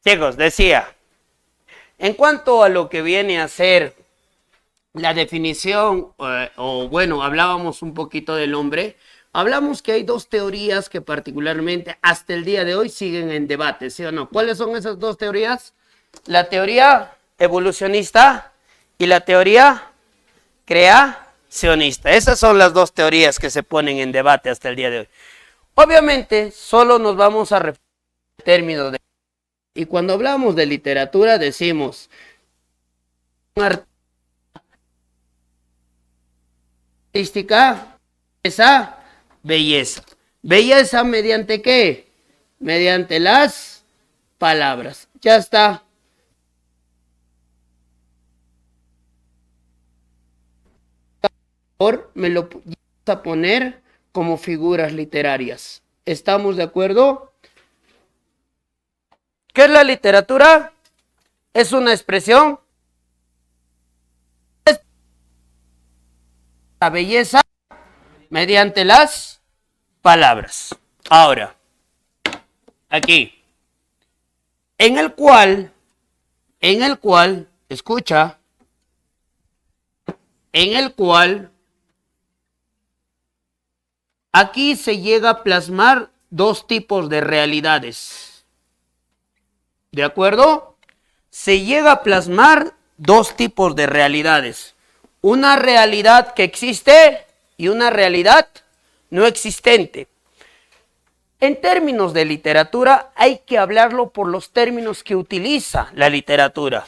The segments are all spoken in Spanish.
Chicos, decía, en cuanto a lo que viene a ser la definición, hablábamos un poquito del hombre, hablamos que hay dos teorías que particularmente hasta el día de hoy siguen en debate, ¿sí o no? ¿Cuáles son esas dos teorías? La teoría evolucionista y la teoría creacionista. Esas son las dos teorías que se ponen en debate hasta el día de hoy. Obviamente, solo nos vamos a referir al término de... Y cuando hablamos de literatura decimos... artística, esa belleza. ¿Belleza mediante qué? Mediante las palabras. Ya está. Me lo vas a poner como figuras literarias. ¿Estamos de acuerdo? ¿Qué es la literatura? Es una expresión. La belleza mediante las palabras. Ahora, aquí, en el cual, escucha, en el cual, aquí se llega a plasmar dos tipos de realidades. ¿De acuerdo? Se llega a plasmar dos tipos de realidades. Una realidad que existe y una realidad no existente. En términos de literatura hay que hablarlo por los términos que utiliza la literatura.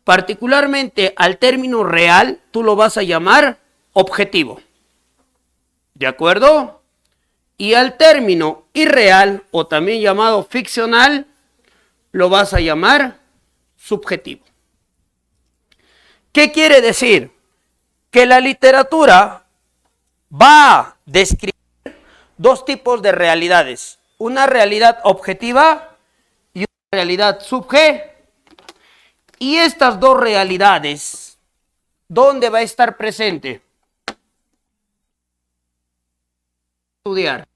Particularmente al término real tú lo vas a llamar objetivo. ¿De acuerdo? Y al término irreal o también llamado ficcional lo vas a llamar subjetivo. ¿Qué quiere decir? Que la literatura va a describir dos tipos de realidades. Una realidad objetiva y una realidad subjetiva. Y estas dos realidades, ¿dónde va a estar presente? Estudiar.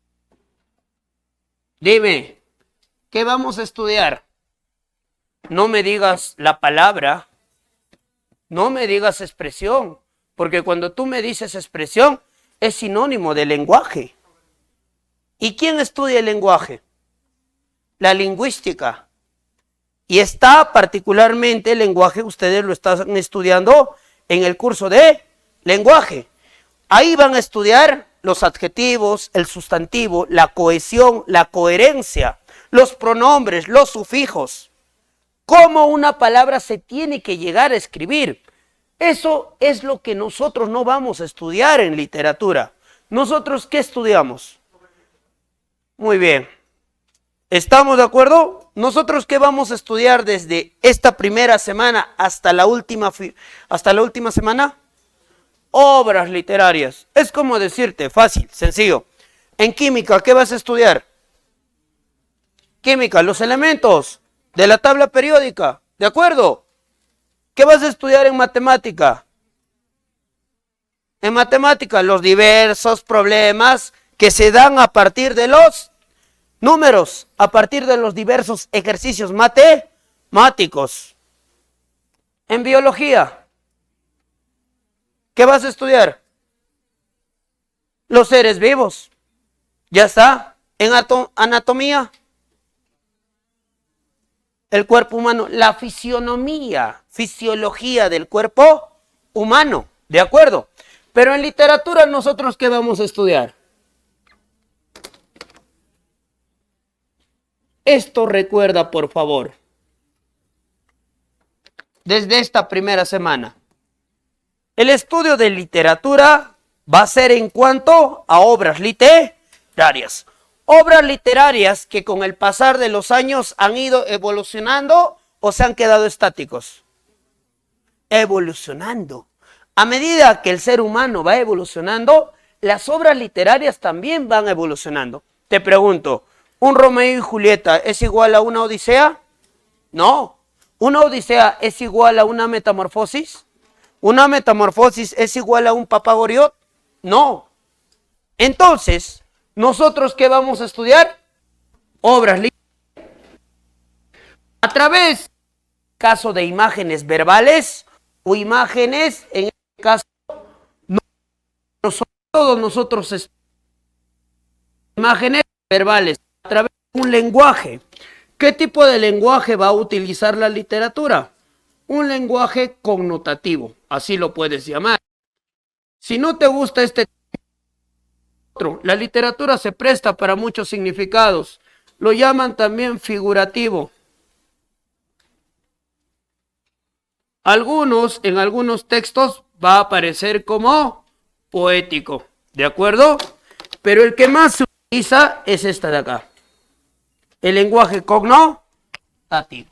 Dime, ¿qué vamos a estudiar? No me digas la palabra, no me digas expresión, porque cuando tú me dices expresión es sinónimo de lenguaje. ¿Y quién estudia el lenguaje? La lingüística. Y está particularmente el lenguaje, ustedes lo están estudiando en el curso de lenguaje. Ahí van a estudiar los adjetivos, el sustantivo, la cohesión, la coherencia, los pronombres, los sufijos. Cómo una palabra se tiene que llegar a escribir. Eso es lo que nosotros no vamos a estudiar en literatura. ¿Nosotros qué estudiamos? Muy bien. ¿Estamos de acuerdo? ¿Nosotros qué vamos a estudiar desde esta primera semana hasta la última semana? Obras literarias. Es como decirte, fácil, sencillo. En química, ¿qué vas a estudiar? Química, los elementos de la tabla periódica. ¿De acuerdo? ¿Qué vas a estudiar en matemática? En matemática, los diversos problemas que se dan a partir de los números, a partir de los diversos ejercicios matemáticos. En biología, ¿qué vas a estudiar? Los seres vivos. Ya está. En anatomía, el cuerpo humano, la fisiología del cuerpo humano. ¿De acuerdo? Pero en literatura, ¿nosotros qué vamos a estudiar? Esto recuerda, por favor, desde esta primera semana. El estudio de literatura va a ser en cuanto a obras literarias. Obras literarias que con el pasar de los años han ido evolucionando o se han quedado estáticos. Evolucionando. A medida que el ser humano va evolucionando, las obras literarias también van evolucionando. Te pregunto, ¿un Romeo y Julieta es igual a una Odisea? No. ¿Una Odisea es igual a una Metamorfosis? ¿Una Metamorfosis es igual a un Papagoriot? No. Entonces, ¿nosotros qué vamos a estudiar? Obras literarias. través, caso de imágenes verbales o imágenes, en este caso, todos nosotros imágenes verbales, a través de un lenguaje. ¿Qué tipo de lenguaje va a utilizar la literatura? Un lenguaje connotativo, así lo puedes llamar. Si no te gusta este otro, la literatura se presta para muchos significados. Lo llaman también figurativo. En algunos textos va a aparecer como poético, ¿de acuerdo? Pero el que más se utiliza es esta de acá. El lenguaje connotativo,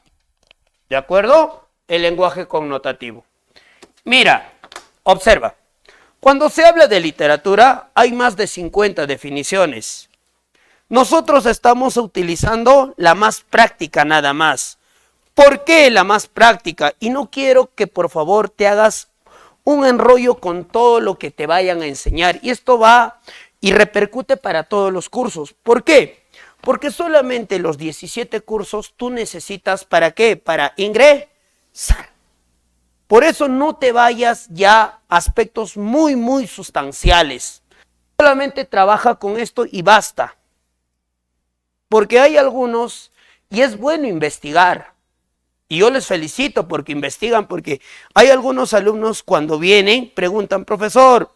¿de acuerdo? El lenguaje connotativo. Mira, observa. Cuando se habla de literatura, hay más de 50 definiciones. Nosotros estamos utilizando la más práctica nada más. ¿Por qué la más práctica? Y no quiero que por favor te hagas un enrollo con todo lo que te vayan a enseñar. Y esto va y repercute para todos los cursos. ¿Por qué? Porque solamente los 17 cursos tú necesitas, ¿para qué? Para ingresar. Por eso no te vayas ya a aspectos muy sustanciales. Solamente trabaja con esto y basta. Porque hay algunos, y es bueno investigar. Y yo les felicito porque investigan, porque hay algunos alumnos cuando vienen, preguntan, profesor,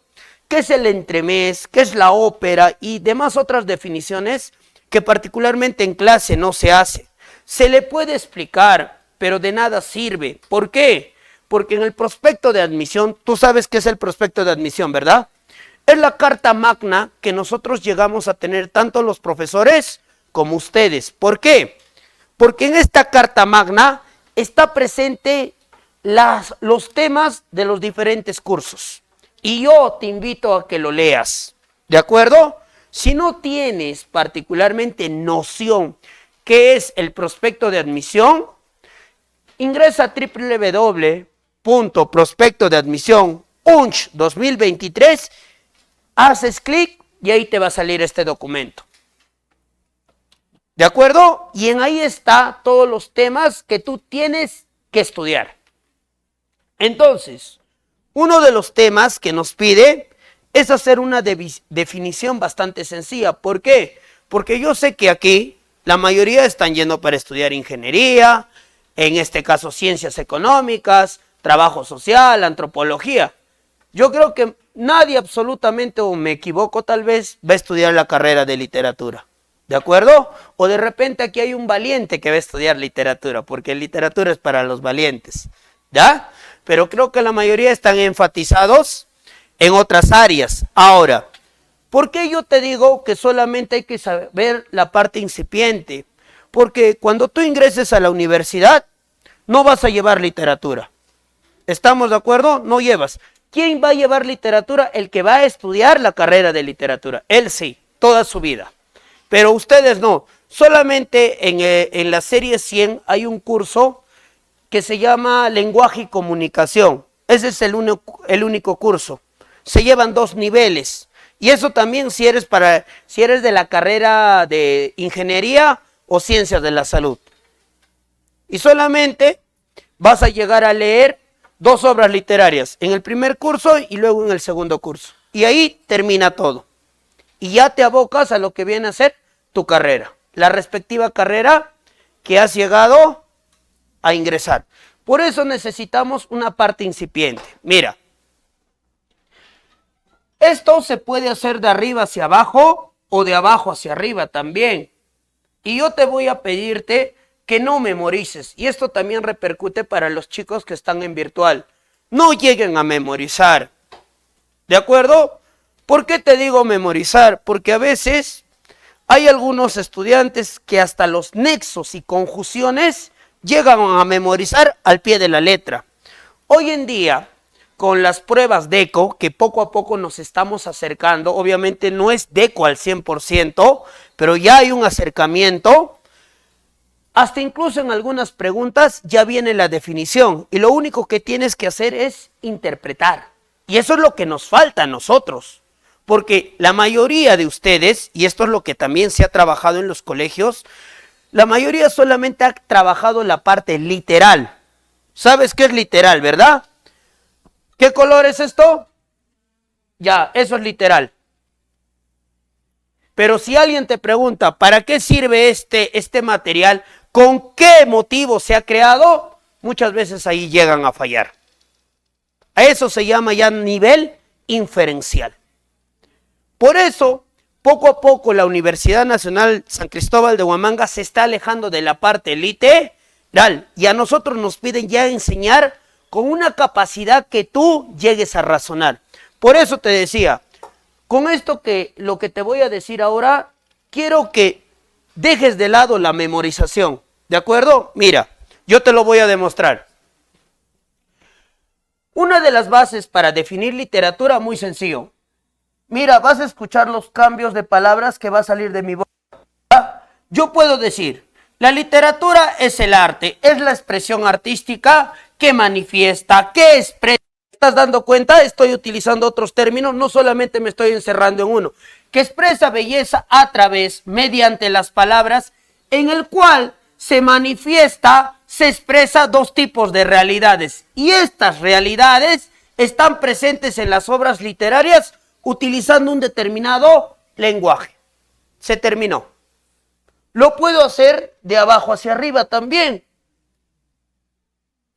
¿qué es el entremés? ¿Qué es la ópera? Y demás otras definiciones que particularmente en clase no se hace. Se le puede explicar, pero de nada sirve. ¿Por qué? Porque en el prospecto de admisión, tú sabes qué es el prospecto de admisión, ¿verdad? Es la carta magna que nosotros llegamos a tener tanto los profesores como ustedes. ¿Por qué? Porque en esta carta magna está presente los temas de los diferentes cursos. Y yo te invito a que lo leas, ¿de acuerdo? Si no tienes particularmente noción qué es el prospecto de admisión, ingresa a www.prospecto de admisión UNCH 2023, haces clic y ahí te va a salir este documento. ¿De acuerdo? Y en ahí está todos los temas que tú tienes que estudiar. Entonces, uno de los temas que nos pide es hacer una definición bastante sencilla. ¿Por qué? Porque yo sé que aquí la mayoría están yendo para estudiar ingeniería, en este caso ciencias económicas, trabajo social, antropología. Yo creo que nadie absolutamente, o me equivoco tal vez, va a estudiar la carrera de literatura. ¿De acuerdo? O de repente aquí hay un valiente que va a estudiar literatura, porque literatura es para los valientes, ¿ya? Pero creo que la mayoría están enfatizados en otras áreas. Ahora, ¿por qué yo te digo que solamente hay que saber la parte incipiente? Porque cuando tú ingreses a la universidad, no vas a llevar literatura. ¿Estamos de acuerdo? No llevas. ¿Quién va a llevar literatura? El que va a estudiar la carrera de literatura. Él sí, toda su vida. Pero ustedes no. Solamente en la serie 100 hay un curso que se llama Lenguaje y Comunicación. Ese es el único curso. Se llevan 2 niveles. Y eso también si eres de la carrera de Ingeniería o Ciencias de la Salud. Y solamente vas a llegar a leer 2 obras literarias. En el primer curso y luego en el segundo curso. Y ahí termina todo. Y ya te abocas a lo que viene a ser tu carrera, la respectiva carrera que has llegado a ingresar. Por eso necesitamos una parte incipiente. Mira, esto se puede hacer de arriba hacia abajo o de abajo hacia arriba también. Y yo te voy a pedirte que no memorices. Y esto también repercute para los chicos que están en virtual. No lleguen a memorizar. ¿De acuerdo? ¿Por qué te digo memorizar? Porque a veces hay algunos estudiantes que hasta los nexos y conjunciones llegan a memorizar al pie de la letra. Hoy en día, con las pruebas DECO, que poco a poco nos estamos acercando, obviamente no es DECO al 100%, pero ya hay un acercamiento, hasta incluso en algunas preguntas ya viene la definición, y lo único que tienes que hacer es interpretar. Y eso es lo que nos falta a nosotros. Porque la mayoría de ustedes, y esto es lo que también se ha trabajado en los colegios, La mayoría solamente ha trabajado la parte literal. ¿Sabes qué es literal, verdad? ¿Qué color es esto? Ya, eso es literal. Pero si alguien te pregunta, ¿para qué sirve este material? ¿Con qué motivo se ha creado? Muchas veces ahí llegan a fallar. A eso se llama ya nivel inferencial. Por eso, poco a poco la Universidad Nacional San Cristóbal de Huamanga se está alejando de la parte literal y a nosotros nos piden ya enseñar con una capacidad que tú llegues a razonar. Por eso te decía, con esto lo que te voy a decir ahora, quiero que dejes de lado la memorización, ¿de acuerdo? Mira, yo te lo voy a demostrar. Una de las bases para definir literatura, muy sencillo. Mira, vas a escuchar los cambios de palabras que va a salir de mi boca. Yo puedo decir, la literatura es el arte, es la expresión artística que manifiesta, que expresa. ¿Estás dando cuenta? Estoy utilizando otros términos, no solamente me estoy encerrando en uno. Que expresa belleza a través, mediante las palabras, en el cual se manifiesta, se expresa dos tipos de realidades. Y estas realidades están presentes en las obras literarias utilizando un determinado lenguaje. Se terminó. Lo puedo hacer de abajo hacia arriba también.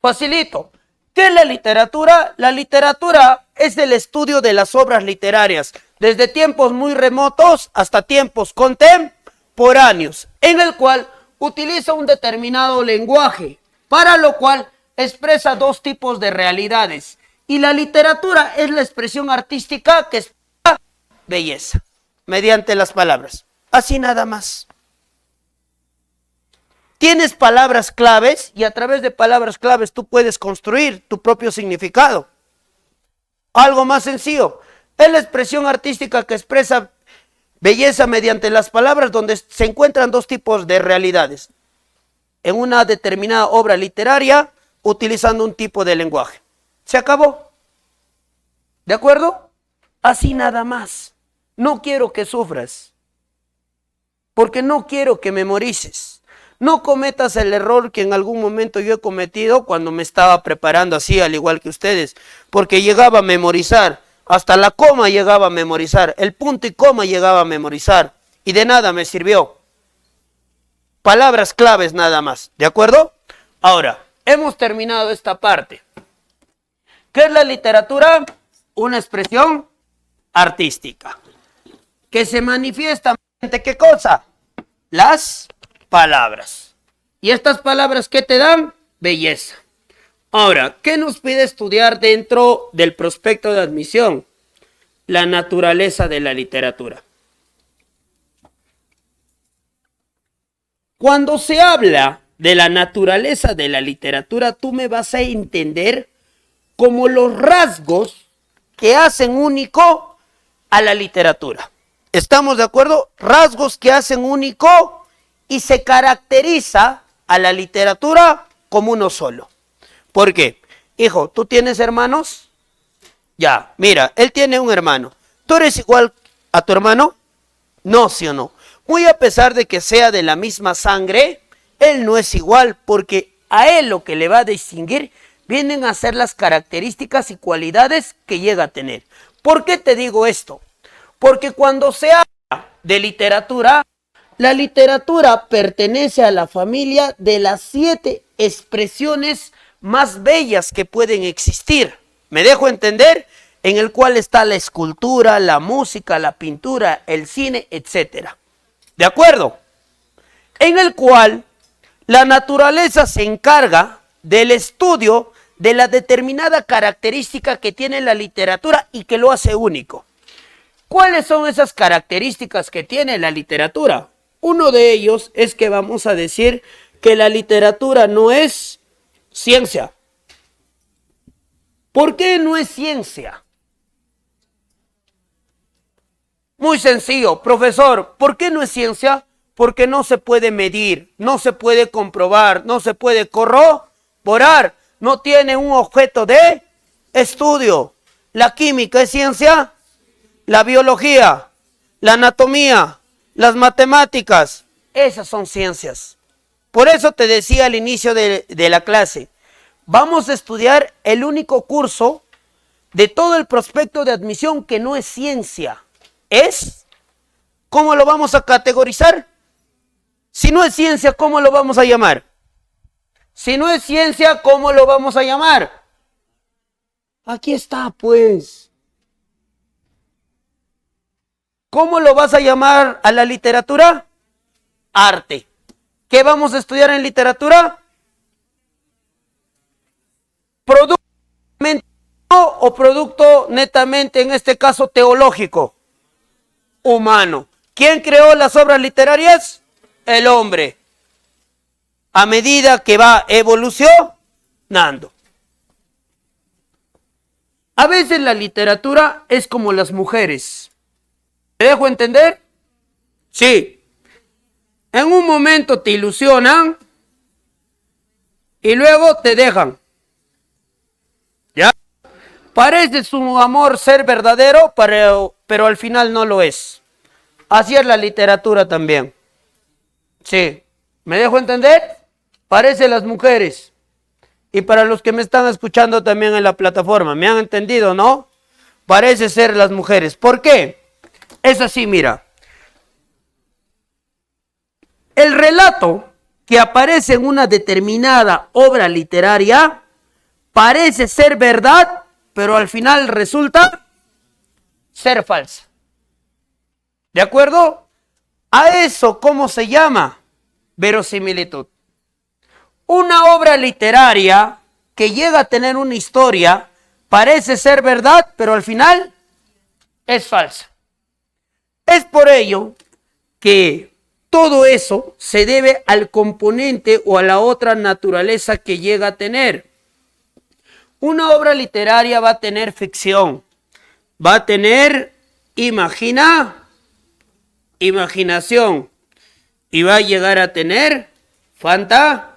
Facilito. ¿Qué es la literatura? La literatura es el estudio de las obras literarias, desde tiempos muy remotos hasta tiempos contemporáneos, en el cual utiliza un determinado lenguaje, para lo cual expresa dos tipos de realidades. Y la literatura es la expresión artística que expresa belleza, mediante las palabras. Así nada más. Tienes palabras claves y a través de palabras claves tú puedes construir tu propio significado. Algo más sencillo, es la expresión artística que expresa belleza mediante las palabras, donde se encuentran dos tipos de realidades. En una determinada obra literaria, utilizando un tipo de lenguaje. Se acabó. ¿De acuerdo? Así nada más. No quiero que sufras, porque no quiero que memorices. No cometas el error que en algún momento yo he cometido cuando me estaba preparando así, al igual que ustedes, porque llegaba a memorizar, hasta la coma llegaba a memorizar, el punto y coma llegaba a memorizar, y de nada me sirvió. Palabras claves nada más, ¿de acuerdo? Ahora, hemos terminado esta parte. ¿Qué es la literatura? Una expresión artística, que se manifiesta mediante ¿qué cosa? Las palabras. ¿Y estas palabras qué te dan? Belleza. Ahora, ¿qué nos pide estudiar dentro del prospecto de admisión? La naturaleza de la literatura. Cuando se habla de la naturaleza de la literatura, tú me vas a entender como los rasgos que hacen único a la literatura. ¿Estamos de acuerdo? Rasgos que hacen único y se caracteriza a la literatura como uno solo. ¿Por qué? Hijo, ¿tú tienes hermanos? Ya, mira, él tiene un hermano. ¿Tú eres igual a tu hermano? No, sí o no. Muy a pesar de que sea de la misma sangre, él no es igual, porque a él lo que le va a distinguir vienen a ser las características y cualidades que llega a tener. ¿Por qué te digo esto? Porque cuando se habla de literatura, la literatura pertenece a la familia de las 7 expresiones más bellas que pueden existir. ¿Me dejo entender? En el cual está la escultura, la música, la pintura, el cine, etc. ¿De acuerdo? En el cual la naturaleza se encarga del estudio de la determinada característica que tiene la literatura y que lo hace único. ¿Cuáles son esas características que tiene la literatura? Uno de ellos es que vamos a decir que la literatura no es ciencia. ¿Por qué no es ciencia? Muy sencillo, profesor, ¿por qué no es ciencia? Porque no se puede medir, no se puede comprobar, no se puede corroborar, no tiene un objeto de estudio. ¿La química es ciencia? ¿La biología? ¿La anatomía? Las matemáticas, esas son ciencias. Por eso te decía al inicio de la clase, vamos a estudiar el único curso de todo el prospecto de admisión que no es ciencia. Es, ¿cómo lo vamos a categorizar? Si no es ciencia, ¿cómo lo vamos a llamar? Si no es ciencia, ¿cómo lo vamos a llamar? Aquí está, pues. ¿Cómo lo vas a llamar a la literatura? Arte. ¿Qué vamos a estudiar en literatura? Producto o producto netamente, en este caso teológico, humano. ¿Quién creó las obras literarias? El hombre. A medida que va evolucionando. A veces la literatura es como las mujeres. ¿Me dejo entender? Sí. En un momento te ilusionan y luego te dejan. ¿Ya? Parece su amor ser verdadero, pero al final no lo es. Así es la literatura también. Sí. ¿Me dejo entender? Parece las mujeres. Y para los que me están escuchando también en la plataforma, ¿me han entendido, no? Parece ser las mujeres. ¿Por qué? Es así, mira. El relato que aparece en una determinada obra literaria parece ser verdad, pero al final resulta ser falsa. ¿De acuerdo? A eso, ¿cómo se llama? Verosimilitud. Una obra literaria que llega a tener una historia parece ser verdad, pero al final es falsa. Es por ello que todo eso se debe al componente o a la otra naturaleza que llega a tener. Una obra literaria va a tener ficción, va a tener imaginación y va a llegar a tener fantasía.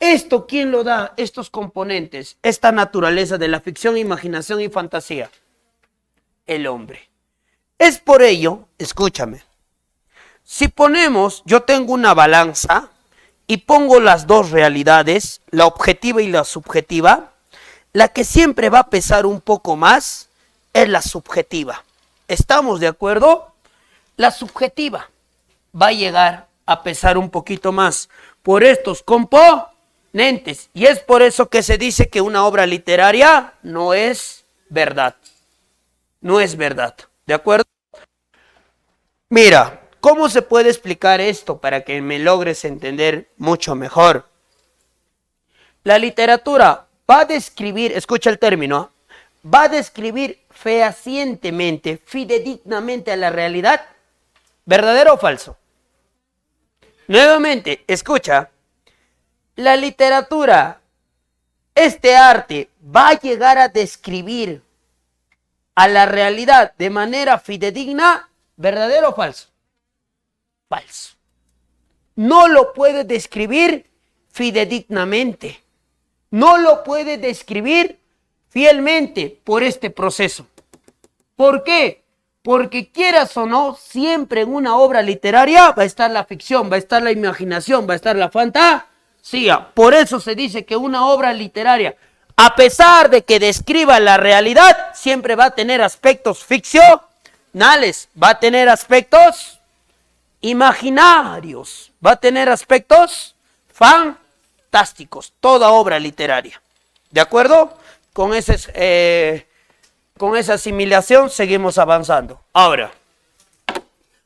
¿Esto quién lo da? Estos componentes, esta naturaleza de la ficción, imaginación y fantasía. El hombre. Es por ello, escúchame, si ponemos, yo tengo una balanza y pongo las dos realidades, la objetiva y la subjetiva, la que siempre va a pesar un poco más es la subjetiva. ¿Estamos de acuerdo? La subjetiva va a llegar a pesar un poquito más por estos componentes. Y es por eso que se dice que una obra literaria no es verdad. No es verdad. ¿De acuerdo? Mira, ¿cómo se puede explicar esto para que me logres entender mucho mejor? La literatura va a describir, escucha el término, va a describir fehacientemente, fidedignamente a la realidad, ¿verdadero o falso? Nuevamente, escucha, la literatura, este arte, va a llegar a describir a la realidad de manera fidedigna, ¿verdadero o falso? Falso. No lo puede describir fidedignamente. No lo puede describir fielmente por este proceso. ¿Por qué? Porque quieras o no, siempre en una obra literaria va a estar la ficción, va a estar la imaginación, va a estar la fantasía. Por eso se dice que una obra literaria, a pesar de que describa la realidad, siempre va a tener aspectos ficcionales, va a tener aspectos imaginarios, va a tener aspectos fantásticos, toda obra literaria. ¿De acuerdo? Con esa asimilación seguimos avanzando. Ahora,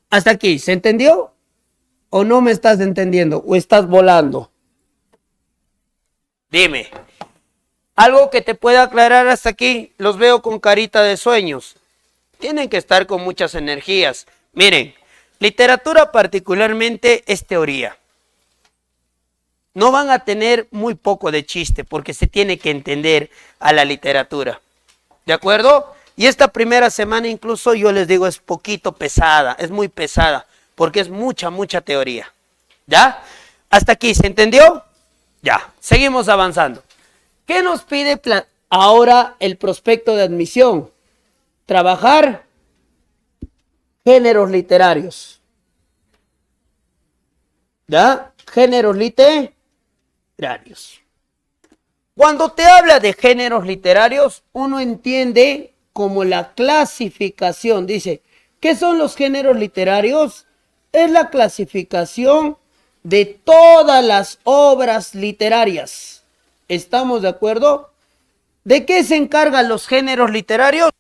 hasta aquí, ¿se entendió? ¿O no me estás entendiendo? ¿O estás volando? Dime. Algo que te pueda aclarar hasta aquí. Los veo con carita de sueños. Tienen que estar con muchas energías. Miren, literatura particularmente es teoría. No van a tener muy poco de chiste porque se tiene que entender a la literatura. ¿De acuerdo? Y esta primera semana incluso yo les digo es poquito pesada, es muy pesada porque es mucha teoría. ¿Ya? ¿Hasta aquí se entendió? Ya, seguimos avanzando. ¿Qué nos pide ahora el prospecto de admisión? Trabajar géneros literarios. ¿Ya? Géneros literarios. Cuando te habla de géneros literarios, uno entiende como la clasificación. Dice, ¿qué son los géneros literarios? Es la clasificación de todas las obras literarias. ¿Estamos de acuerdo? ¿De qué se encargan los géneros literarios?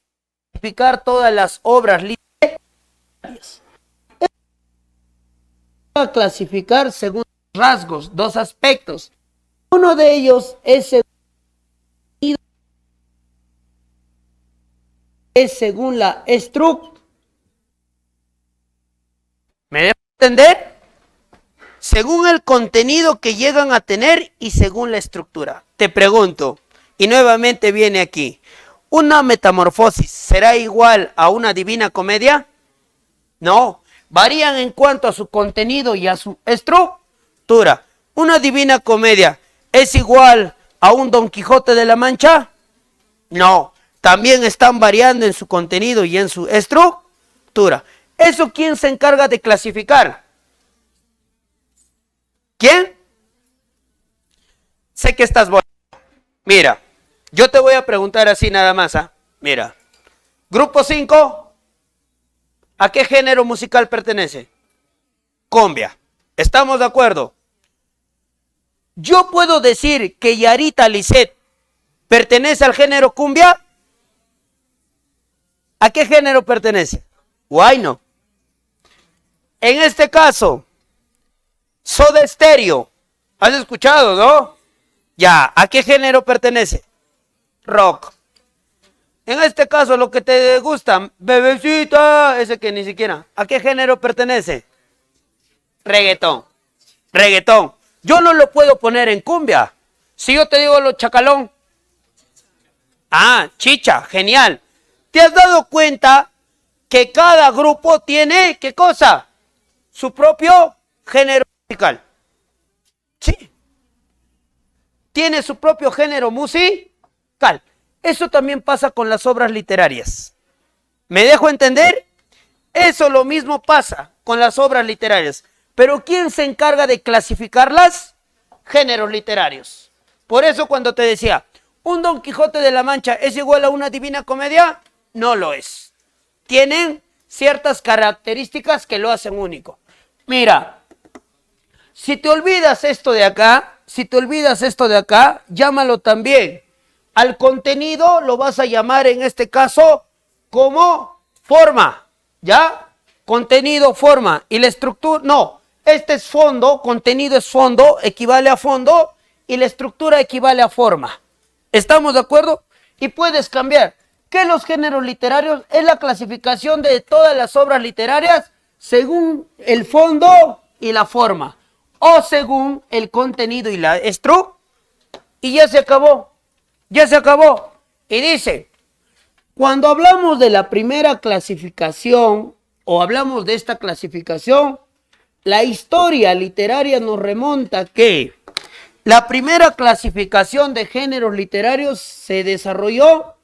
Clasificar todas las obras literarias. A clasificar según rasgos, dos aspectos. Uno de ellos es según la estructura. ¿Me dejo entender? Según el contenido que llegan a tener y según la estructura. Te pregunto, y nuevamente viene aquí, ¿una metamorfosis será igual a una divina comedia? No, varían en cuanto a su contenido y a su estructura. ¿Una divina comedia es igual a un Don Quijote de la Mancha? No, también están variando en su contenido y en su estructura. ¿Eso quién se encarga de clasificar? ¿Quién? Sé que estás volando. Mira, yo te voy a preguntar así nada más. Mira, grupo 5, ¿a qué género musical pertenece? Cumbia. ¿Estamos de acuerdo? Yo puedo decir que Yarita Lisset pertenece al género cumbia. ¿A qué género pertenece? Guayno. En este caso, Soda Stereo. ¿Has escuchado, no? Ya, ¿a qué género pertenece? Rock. En este caso, lo que te gusta, bebecita, ese que ni siquiera. ¿A qué género pertenece? Reggaetón. Reggaetón. Yo no lo puedo poner en cumbia. Si yo te digo lo chacalón. Ah, chicha, genial. ¿Te has dado cuenta que cada grupo tiene, ¿qué cosa? Su propio género musical. Sí. Tiene su propio género musical. Eso también pasa con las obras literarias. ¿Me dejo entender? Eso lo mismo pasa con las obras literarias. Pero ¿quién se encarga de clasificarlas? Géneros literarios. Por eso cuando te decía, ¿un Don Quijote de la Mancha es igual a una divina comedia? No lo es. Tienen ciertas características que lo hacen único. Mira, si te olvidas esto de acá, llámalo también. Al contenido lo vas a llamar en este caso como forma, ¿ya? Contenido, forma. Y la estructura, no. Este es fondo, contenido es fondo, equivale a fondo, y la estructura equivale a forma. ¿Estamos de acuerdo? Y puedes cambiar. ¿Qué los géneros literarios? Es la clasificación de todas las obras literarias según el fondo y la forma, o según el contenido y la estructura. Y ya se acabó. Ya se acabó. Y dice, cuando hablamos de la primera clasificación, o hablamos de esta clasificación, la historia literaria nos remonta que la primera clasificación de géneros literarios se desarrolló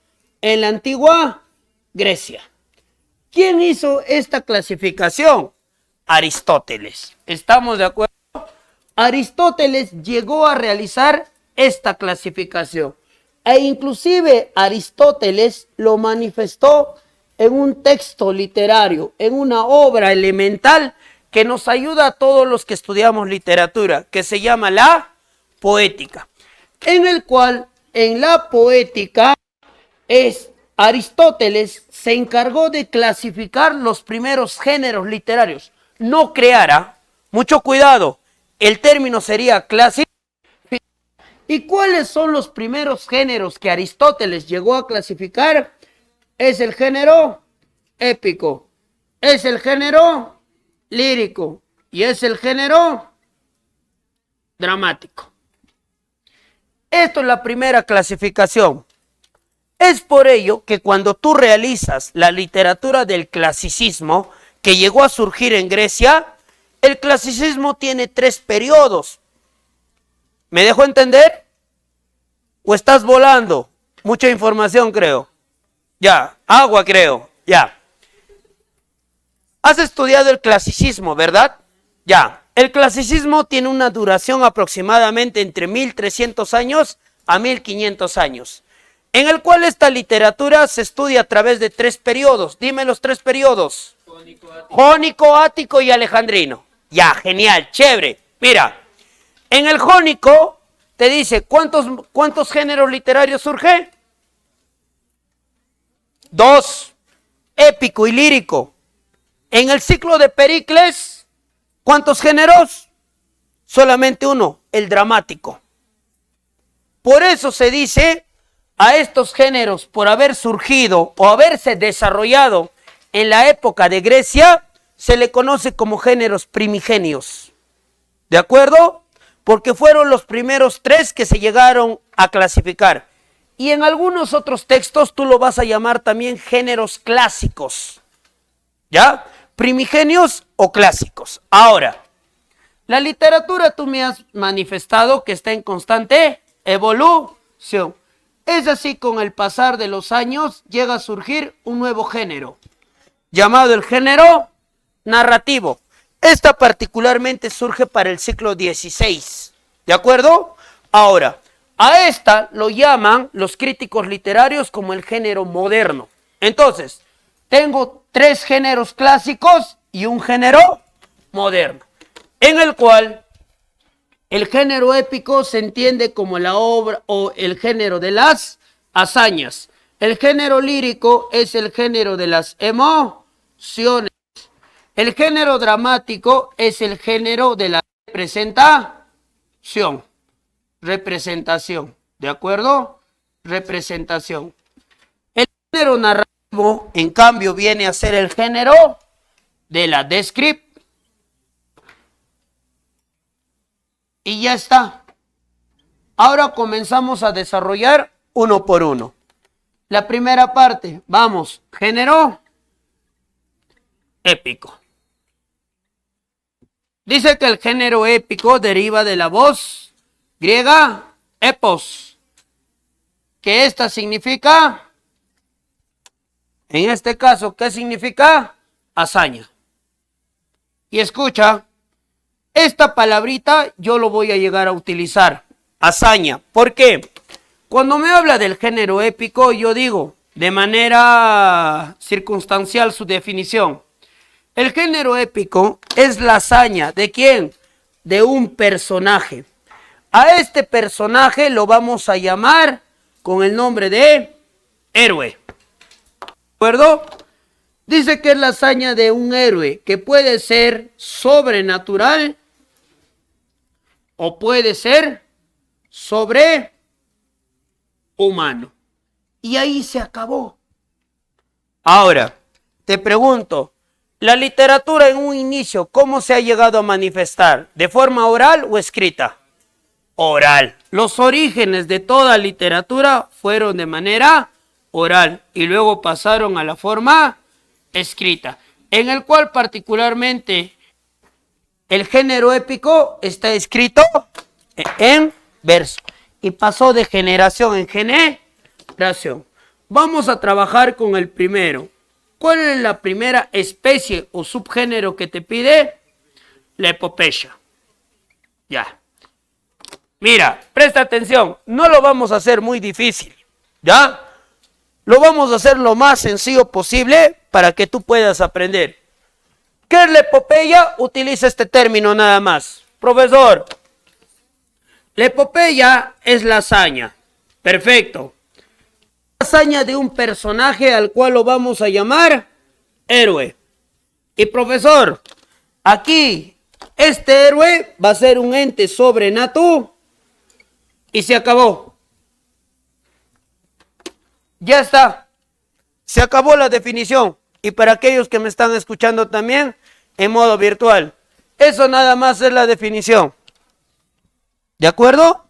en la antigua Grecia. ¿Quién hizo esta clasificación? Aristóteles. ¿Estamos de acuerdo? Aristóteles llegó a realizar esta clasificación. E inclusive Aristóteles lo manifestó en un texto literario, en una obra elemental que nos ayuda a todos los que estudiamos literatura, que se llama la Poética, en el cual en la Poética Aristóteles se encargó de clasificar los primeros géneros literarios. No creara, mucho cuidado, el término sería clasificar. ¿Y cuáles son los primeros géneros que Aristóteles llegó a clasificar? Es el género épico, es el género lírico y es el género dramático. Esto es la primera clasificación. Es por ello que cuando tú realizas la literatura del clasicismo que llegó a surgir en Grecia, el clasicismo tiene 3 periodos. ¿Me dejo entender? ¿O estás volando? Mucha información, creo. Ya, agua, creo. Ya. Has estudiado el clasicismo, ¿verdad? Ya. El clasicismo tiene una duración aproximadamente entre 1300 años a 1500 años, en el cual esta literatura se estudia a través de 3 periodos. Dime los 3 periodos. Jónico, ático y alejandrino. Ya, genial, chévere. Mira, en el jónico te dice cuántos géneros literarios surgen. 2, épico y lírico. En el ciclo de Pericles, ¿cuántos géneros? Solamente 1, el dramático. Por eso se dice a estos géneros, por haber surgido o haberse desarrollado en la época de Grecia, se le conoce como géneros primigenios. ¿De acuerdo? Porque fueron los primeros 3 que se llegaron a clasificar. Y en algunos otros textos tú lo vas a llamar también géneros clásicos. ¿Ya? Primigenios o clásicos. Ahora, la literatura tú me has manifestado que está en constante evolución. Es así, con el pasar de los años llega a surgir un nuevo género, llamado el género narrativo. Esta particularmente surge para el siglo XVI. ¿De acuerdo? Ahora, a esta lo llaman los críticos literarios como el género moderno. Entonces, tengo 3 géneros clásicos y un género moderno, en el cual el género épico se entiende como la obra o el género de las hazañas. El género lírico es el género de las emociones. El género dramático es el género de la representación. Representación, ¿de acuerdo? Representación. El género narrativo, en cambio, viene a ser el género de la descripción. Y ya está. Ahora comenzamos a desarrollar uno por uno. La primera parte, vamos, género épico. Dice que el género épico deriva de la voz griega epos, que esta significa, en este caso, ¿qué significa? Hazaña. Y escucha, esta palabrita yo lo voy a llegar a utilizar, hazaña. ¿Por qué? Cuando me habla del género épico, yo digo, de manera circunstancial su definición. El género épico es la hazaña, ¿de quién? De un personaje. A este personaje lo vamos a llamar con el nombre de héroe. ¿De acuerdo? Dice que es la hazaña de un héroe que puede ser sobrenatural o puede ser sobrehumano. Y ahí se acabó. Ahora, te pregunto, la literatura en un inicio, ¿cómo se ha llegado a manifestar? ¿De forma oral o escrita? Oral. Los orígenes de toda literatura fueron de manera oral y luego pasaron a la forma escrita, en el cual particularmente el género épico está escrito en verso y pasó de generación en generación. Vamos a trabajar con el primero. ¿Cuál es la primera especie o subgénero que te pide? La epopeya. Ya. Mira, presta atención, no lo vamos a hacer muy difícil, ¿ya? Lo vamos a hacer lo más sencillo posible para que tú puedas aprender. ¿Qué es la epopeya? Utiliza este término nada más. Profesor, la epopeya es la hazaña. Perfecto. La hazaña de un personaje al cual lo vamos a llamar héroe. Y profesor, aquí este héroe va a ser un ente sobrenatural y se acabó. Ya está. Se acabó la definición. Y para aquellos que me están escuchando también en modo virtual, eso nada más es la definición. ¿De acuerdo?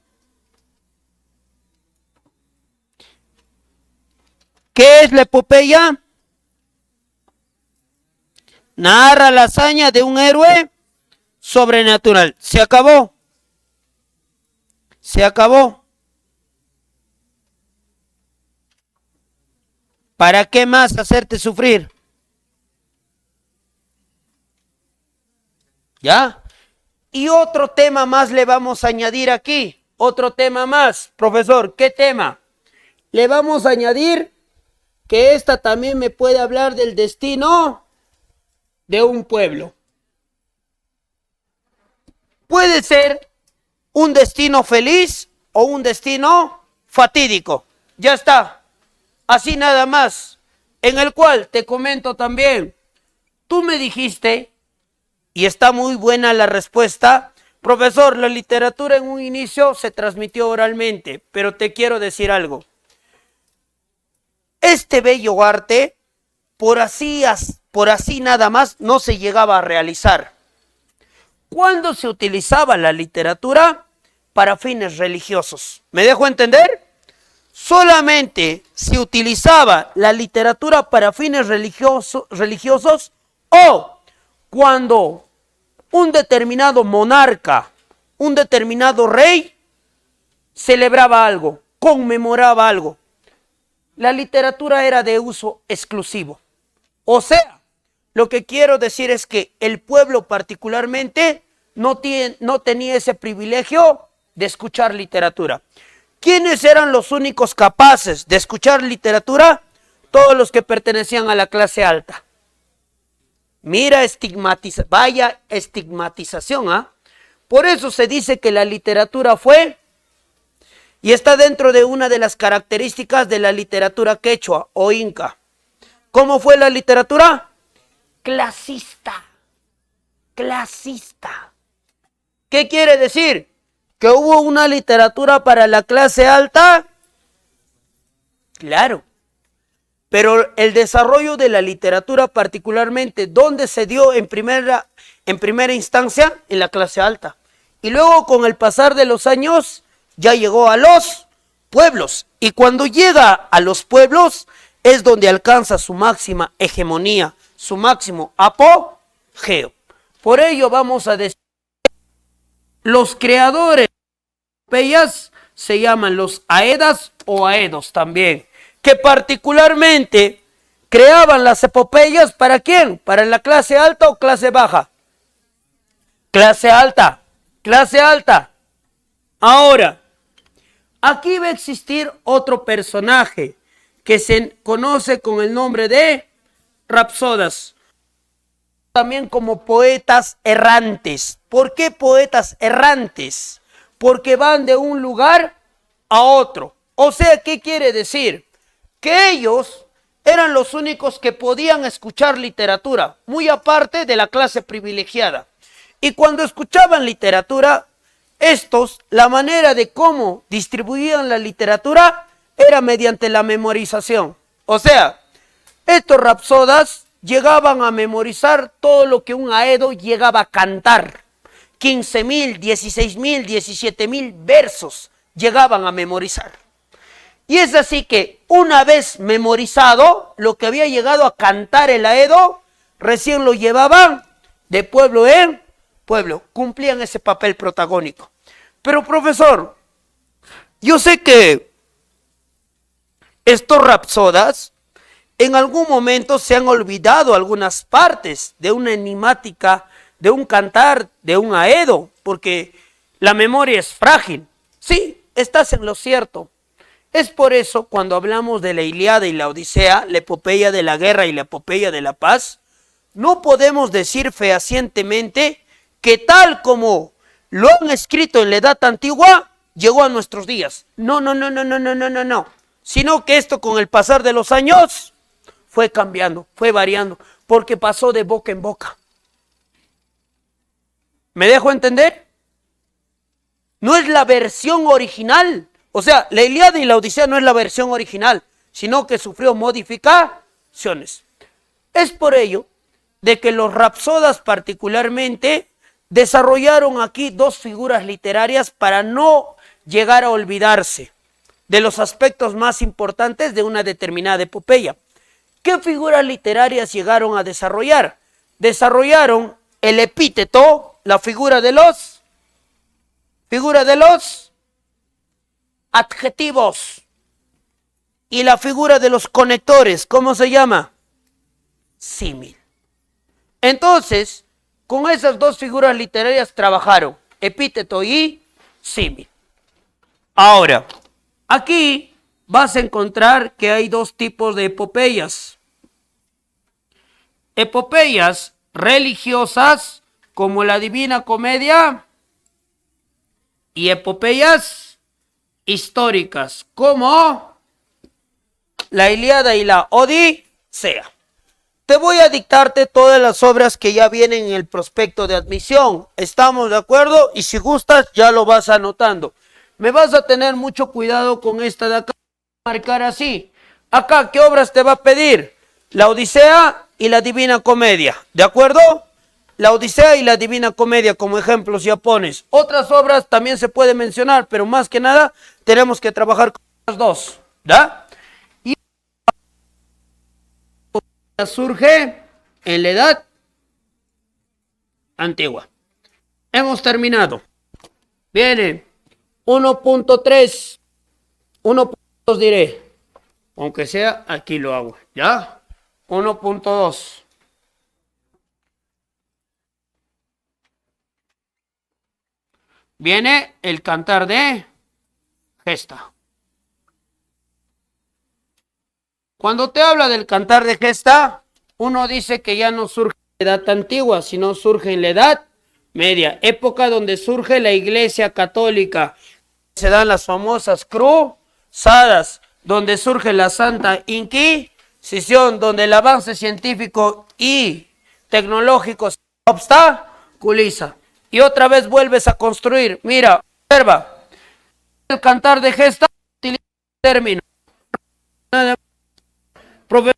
¿Qué es la epopeya? Narra la hazaña de un héroe sobrenatural. Se acabó. Se acabó. ¿Para qué más hacerte sufrir? ¿Ya? Y otro tema más le vamos a añadir aquí. Otro tema más. Profesor, ¿qué tema? Le vamos a añadir que esta también me puede hablar del destino de un pueblo. Puede ser un destino feliz o un destino fatídico. Ya está. Así nada más. En el cual te comento también. Tú me dijiste, y está muy buena la respuesta, profesor, la literatura en un inicio se transmitió oralmente, pero te quiero decir algo. Este bello arte, por así nada más, no se llegaba a realizar. ¿Cuándo se utilizaba la literatura? Para fines religiosos. ¿Me dejo entender? Solamente se utilizaba la literatura para fines religiosos o cuando un determinado monarca, un determinado rey, celebraba algo, conmemoraba algo. La literatura era de uso exclusivo. O sea, lo que quiero decir es que el pueblo particularmente no tenía ese privilegio de escuchar literatura. ¿Quiénes eran los únicos capaces de escuchar literatura? Todos los que pertenecían a la clase alta. Mira, vaya estigmatización, ¿ah? Por eso se dice que la literatura fue, y está dentro de una de las características de la literatura quechua o inca. ¿Cómo fue la literatura? Clasista. Clasista. ¿Qué quiere decir? ¿Que hubo una literatura para la clase alta? Claro. Pero el desarrollo de la literatura particularmente, ¿dónde se dio en primera instancia? En la clase alta. Y luego con el pasar de los años ya llegó a los pueblos. Y cuando llega a los pueblos es donde alcanza su máxima hegemonía, su máximo apogeo. Por ello vamos a decir, los creadores de epopeyas se llaman los aedas o aedos también, que particularmente creaban las epopeyas ¿para quién? ¿Para la clase alta o clase baja? Clase alta, clase alta. Ahora, aquí va a existir otro personaje que se conoce con el nombre de rapsodas, también como poetas errantes. ¿Por qué poetas errantes? Porque van de un lugar a otro. O sea, ¿qué quiere decir? Que ellos eran los únicos que podían escuchar literatura, muy aparte de la clase privilegiada. Y cuando escuchaban literatura, estos, la manera de cómo distribuían la literatura era mediante la memorización. O sea, estos rapsodas llegaban a memorizar todo lo que un aedo llegaba a cantar. 15,000, 16,000, 17,000 versos llegaban a memorizar. Y es así que una vez memorizado lo que había llegado a cantar el aedo, recién lo llevaban de pueblo en pueblo. Cumplían ese papel protagónico. Pero profesor, yo sé que estos rapsodas en algún momento se han olvidado algunas partes de una enigmática, de un cantar, de un aedo, porque la memoria es frágil. Sí, estás en lo cierto. Es por eso cuando hablamos de la Ilíada y la Odisea, la epopeya de la guerra y la epopeya de la paz, no podemos decir fehacientemente que tal como lo han escrito en la edad antigua, llegó a nuestros días. No. Sino que esto con el pasar de los años fue cambiando, fue variando, porque pasó de boca en boca. ¿Me dejo entender? No es la versión original. O sea, la Ilíada y la Odisea no es la versión original, sino que sufrió modificaciones. Es por ello de que los rapsodas particularmente desarrollaron aquí dos figuras literarias para no llegar a olvidarse de los aspectos más importantes de una determinada epopeya. ¿Qué figuras literarias llegaron a desarrollar? Desarrollaron el epíteto, la figura de los adjetivos y la figura de los conectores. ¿Cómo se llama? Símil. Entonces, Con esas dos figuras literarias trabajaron, epíteto y símil. Ahora, aquí vas a encontrar que hay dos tipos de epopeyas. Epopeyas religiosas, como la Divina Comedia, y epopeyas históricas, como la Ilíada y la Odisea. Te voy a dictarte todas las obras que ya vienen en el prospecto de admisión. ¿Estamos de acuerdo? Y si gustas, ya lo vas anotando. Me vas a tener mucho cuidado con esta de acá. Marcar así. Acá, ¿qué obras te va a pedir? La Odisea y la Divina Comedia. ¿De acuerdo? La Odisea y la Divina Comedia como ejemplos ya pones. Otras obras también se puede mencionar, pero más que nada tenemos que trabajar con las dos. ¿Da? Y surge en la Edad Antigua. Hemos terminado. Viene 1.3, 1.2 diré. Aunque sea, aquí lo hago. ¿Ya? 1.2. Viene el Cantar de Gesta. Cuando te habla del Cantar de Gesta, uno dice que ya no surge en la Edad Antigua, sino surge en la Edad Media, época donde surge la Iglesia Católica. Se dan las famosas cruzadas, donde surge la Santa Inquisición, donde el avance científico y tecnológico se obstaculiza. Y otra vez vuelves a construir. Mira, observa. El Cantar de Gesta utiliza el término. Profesor,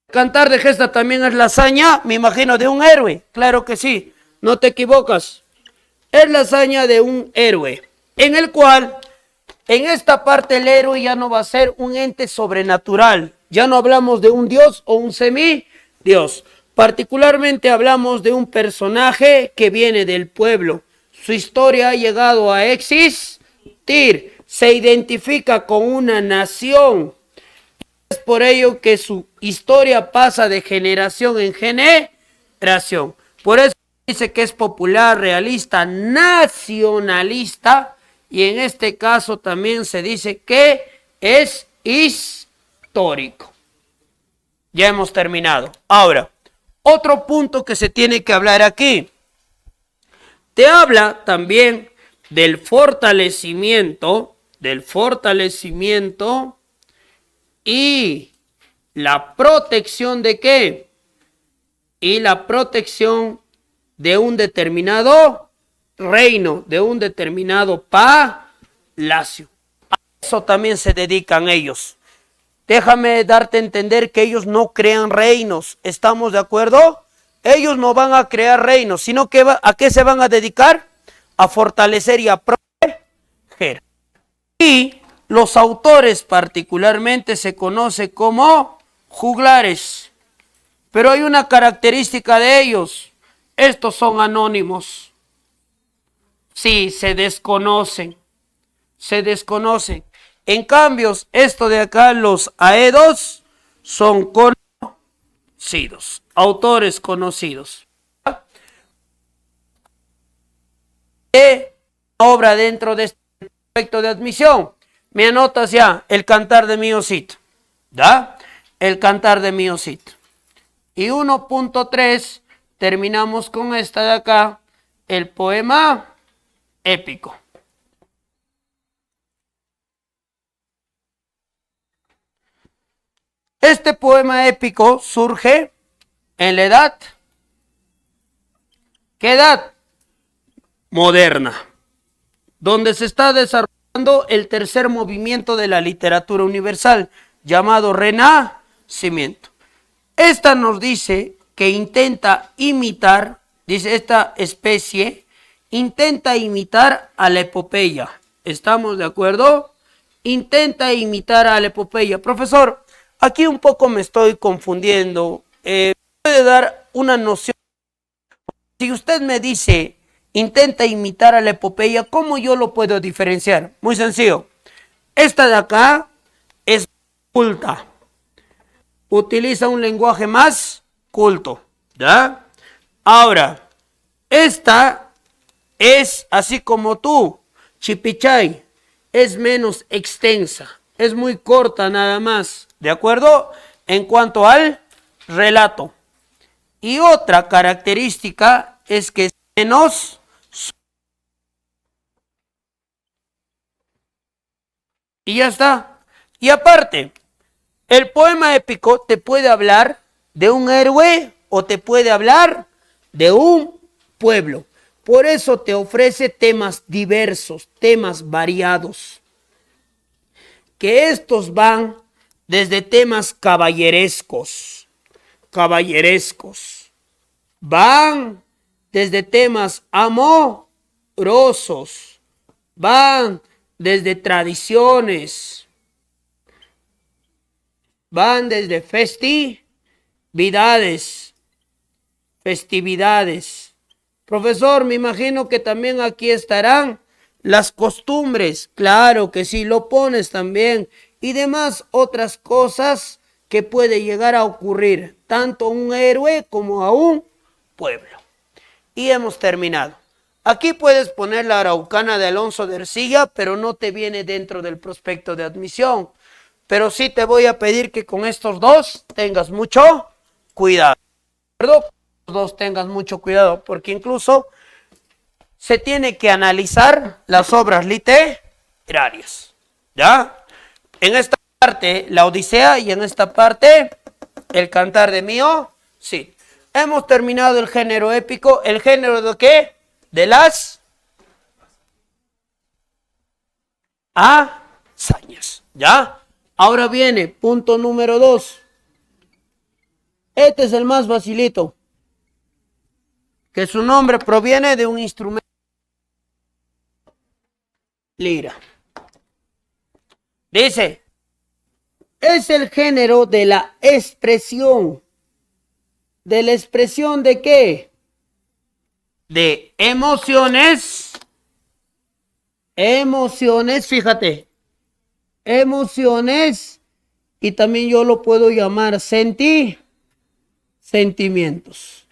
el Cantar de Gesta también es la hazaña, me imagino, de un héroe. Claro que sí, no te equivocas. Es la hazaña de un héroe, en el cual, en esta parte, el héroe ya no va a ser un ente sobrenatural. Ya no hablamos de un dios o un semidios. Particularmente hablamos de un personaje que viene del pueblo. Su historia ha llegado a existir. Se identifica con una nación. Es por ello que su historia pasa de generación en generación. Por eso dice que es popular, realista, nacionalista. Y en este caso también se dice que es histórico. Ya hemos terminado. Ahora, otro punto que se tiene que hablar aquí. Te habla también del fortalecimiento y la protección ¿de qué? Y la protección de un determinado reino, de un determinado palacio. A eso también se dedican ellos. Déjame darte a entender que ellos no crean reinos. ¿Estamos de acuerdo? Ellos no van a crear reinos, sino que ¿a qué se van a dedicar? A fortalecer y a proteger. Y los autores particularmente se conoce como juglares. Pero hay una característica de ellos. Estos son anónimos. Sí, se desconocen. En cambio, esto de acá, los aedos, son conocidos, autores conocidos. Obra dentro de este aspecto de admisión. Me anotas ya el Cantar de Miocito. ¿Da? El Cantar de Miocito. Y 1.3, terminamos con esta de acá, el poema épico. Este poema épico surge en la edad, ¿qué edad? Moderna, donde se está desarrollando el tercer movimiento de la literatura universal, llamado Renacimiento. Esta nos dice que intenta imitar, dice esta especie, intenta imitar a la epopeya. ¿Estamos de acuerdo? Intenta imitar a la epopeya. Profesor, aquí un poco me estoy confundiendo. ¿Puede dar una noción? Si usted me dice, intenta imitar a la epopeya, ¿cómo yo lo puedo diferenciar? Muy sencillo. Esta de acá es culta. Utiliza un lenguaje más culto. ¿Ya? Ahora, Esta es así como tú, Chipichay, es menos extensa, es muy corta nada más, ¿de acuerdo? En cuanto al relato. Y otra característica es que es menos. Y ya está. Y aparte, el poema épico te puede hablar de un héroe o te puede hablar de un pueblo. Por eso te ofrece temas diversos, temas variados. Que estos van desde temas caballerescos, van desde temas amorosos, van desde tradiciones, van desde festividades. Profesor, me imagino que también aquí estarán las costumbres, claro que sí, lo pones también, y demás otras cosas que puede llegar a ocurrir, tanto a un héroe como a un pueblo. Y hemos terminado. Aquí puedes poner la Araucana de Alonso de Ercilla, pero no te viene dentro del prospecto de admisión. Pero sí te voy a pedir que con estos dos tengas mucho cuidado. ¿Verdad? Con los dos tengas mucho cuidado, porque incluso se tiene que analizar las obras literarias. ¿Ya? En esta parte, la Odisea, y en esta parte, el Cantar de Mío, sí. Hemos terminado el género épico. ¿El género de qué? De las hazañas. ¿Ya? Ahora viene punto número 2. Este es el más facilito. Que su nombre proviene de un instrumento. Lira. Dice, es el género de la expresión. ¿De la expresión de qué? De emociones. Emociones, fíjate. Emociones. Y también yo lo puedo llamar sentimientos.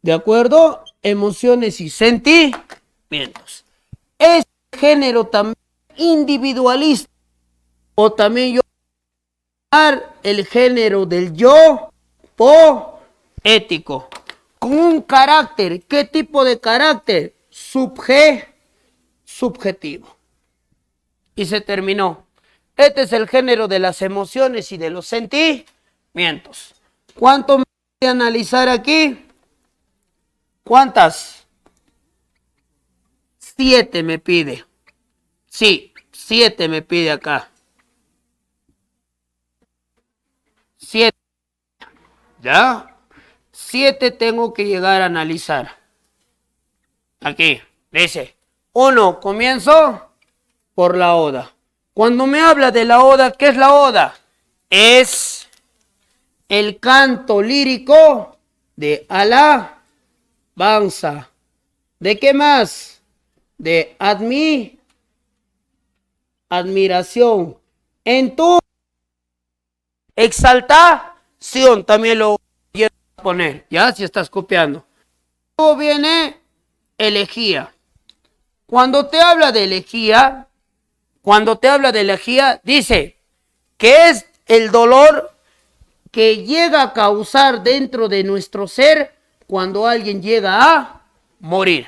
¿De acuerdo? Emociones y sentimientos. Es género también individualista. O también yo llamar el género del yo poético. Con un carácter. ¿Qué tipo de carácter? Subjetivo. Y se terminó. Este es el género de las emociones y de los sentimientos. ¿Cuánto me voy a analizar aquí? ¿Cuántas? 7 me pide. Sí, 7 me pide acá. 7. ¿Ya? 7 tengo que llegar a analizar. Aquí, dice. 1, comienzo por la oda. Cuando me habla de la oda, ¿qué es la oda? Es el canto lírico de alabanza. ¿De qué más? De admiración. En tu exaltación también lo voy a poner, ¿ya? Si estás copiando. Luego viene elegía. Cuando te habla de elegía, dice que es el dolor que llega a causar dentro de nuestro ser cuando alguien llega a morir.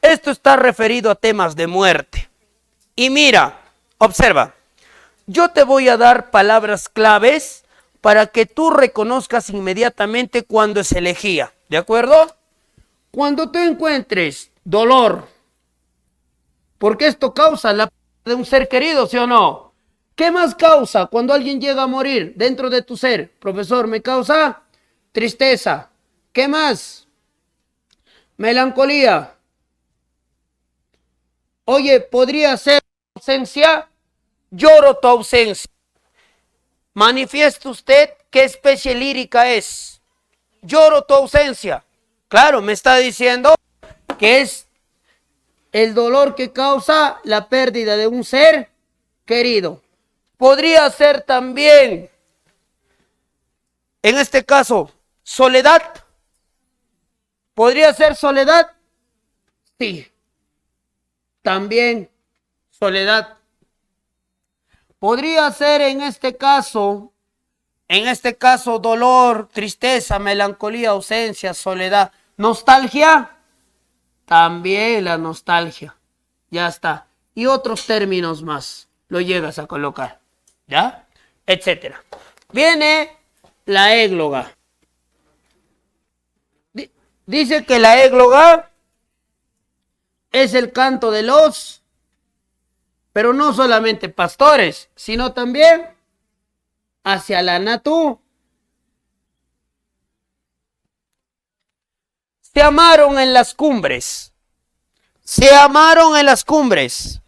Esto está referido a temas de muerte. Y mira, observa, yo te voy a dar palabras claves para que tú reconozcas inmediatamente cuando es elegía, ¿de acuerdo? Cuando tú encuentres dolor, porque esto causa la de un ser querido, ¿sí o no? ¿Qué más causa cuando alguien llega a morir dentro de tu ser? Profesor, me causa tristeza. ¿Qué más? Melancolía. Oye, podría ser ausencia. Lloro tu ausencia. Manifieste usted qué especie lírica es. Lloro tu ausencia. Claro, me está diciendo que es el dolor que causa la pérdida de un ser querido. Podría ser también, en este caso, soledad. ¿Podría ser soledad? Sí. También soledad. Podría ser en este caso dolor, tristeza, melancolía, ausencia, soledad. Nostalgia, también la nostalgia. Ya está. Y otros términos más. Lo llegas a colocar. ¿Ya? Etcétera. Viene la égloga. Dice que la égloga es el canto de los, pero no solamente pastores, sino también hacia la natu. Se amaron en las cumbres. Se amaron en las cumbres.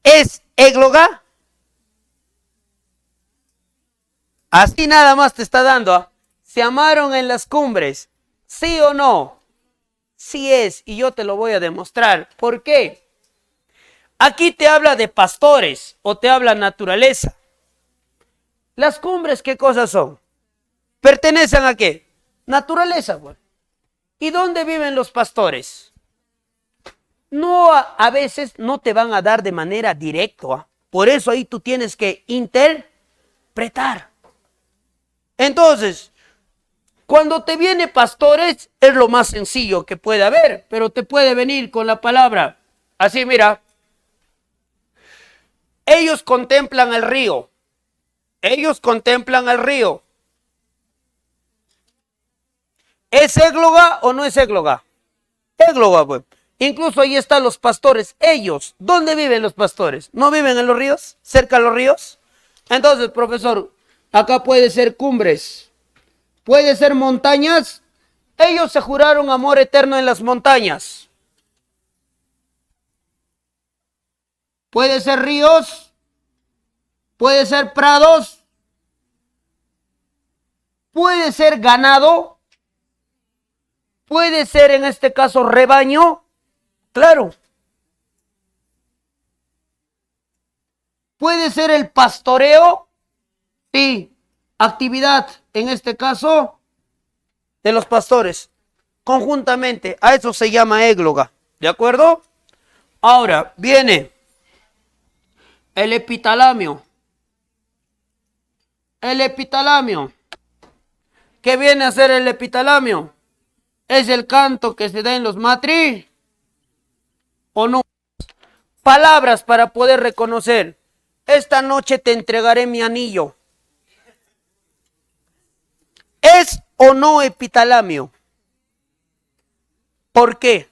¿Es égloga? Así nada más te está dando. ¿Ah? Se amaron en las cumbres. ¿Sí o no? Sí es, y yo te lo voy a demostrar. ¿Por qué? Aquí te habla de pastores o te habla naturaleza. Las cumbres, ¿qué cosas son? ¿Pertenecen a qué? Naturaleza. Bueno. ¿Y dónde viven los pastores? No, a veces no te van a dar de manera directa. Por eso ahí tú tienes que interpretar. Entonces, cuando te viene pastores, es lo más sencillo que puede haber, pero te puede venir con la palabra. Así, mira. Ellos contemplan el río. Ellos contemplan el río. ¿Es égloga o no es égloga? Égloga, pues. Incluso ahí están los pastores. Ellos, ¿dónde viven los pastores? ¿No viven en los ríos? ¿Cerca de los ríos? Entonces, profesor, acá puede ser cumbres. Puede ser montañas. Ellos se juraron amor eterno en las montañas. Puede ser ríos. Puede ser prados. Puede ser ganado. Puede ser en este caso rebaño. Claro. Puede ser el pastoreo. Sí. Actividad, en este caso, de los pastores. Conjuntamente. A eso se llama égloga. ¿De acuerdo? Ahora, viene el epitalamio. El epitalamio. ¿Qué viene a ser el epitalamio? ¿Es el canto que se da en los matri? ¿O no? Palabras para poder reconocer. Esta noche te entregaré mi anillo. ¿Es o no epitalamio? ¿Por qué?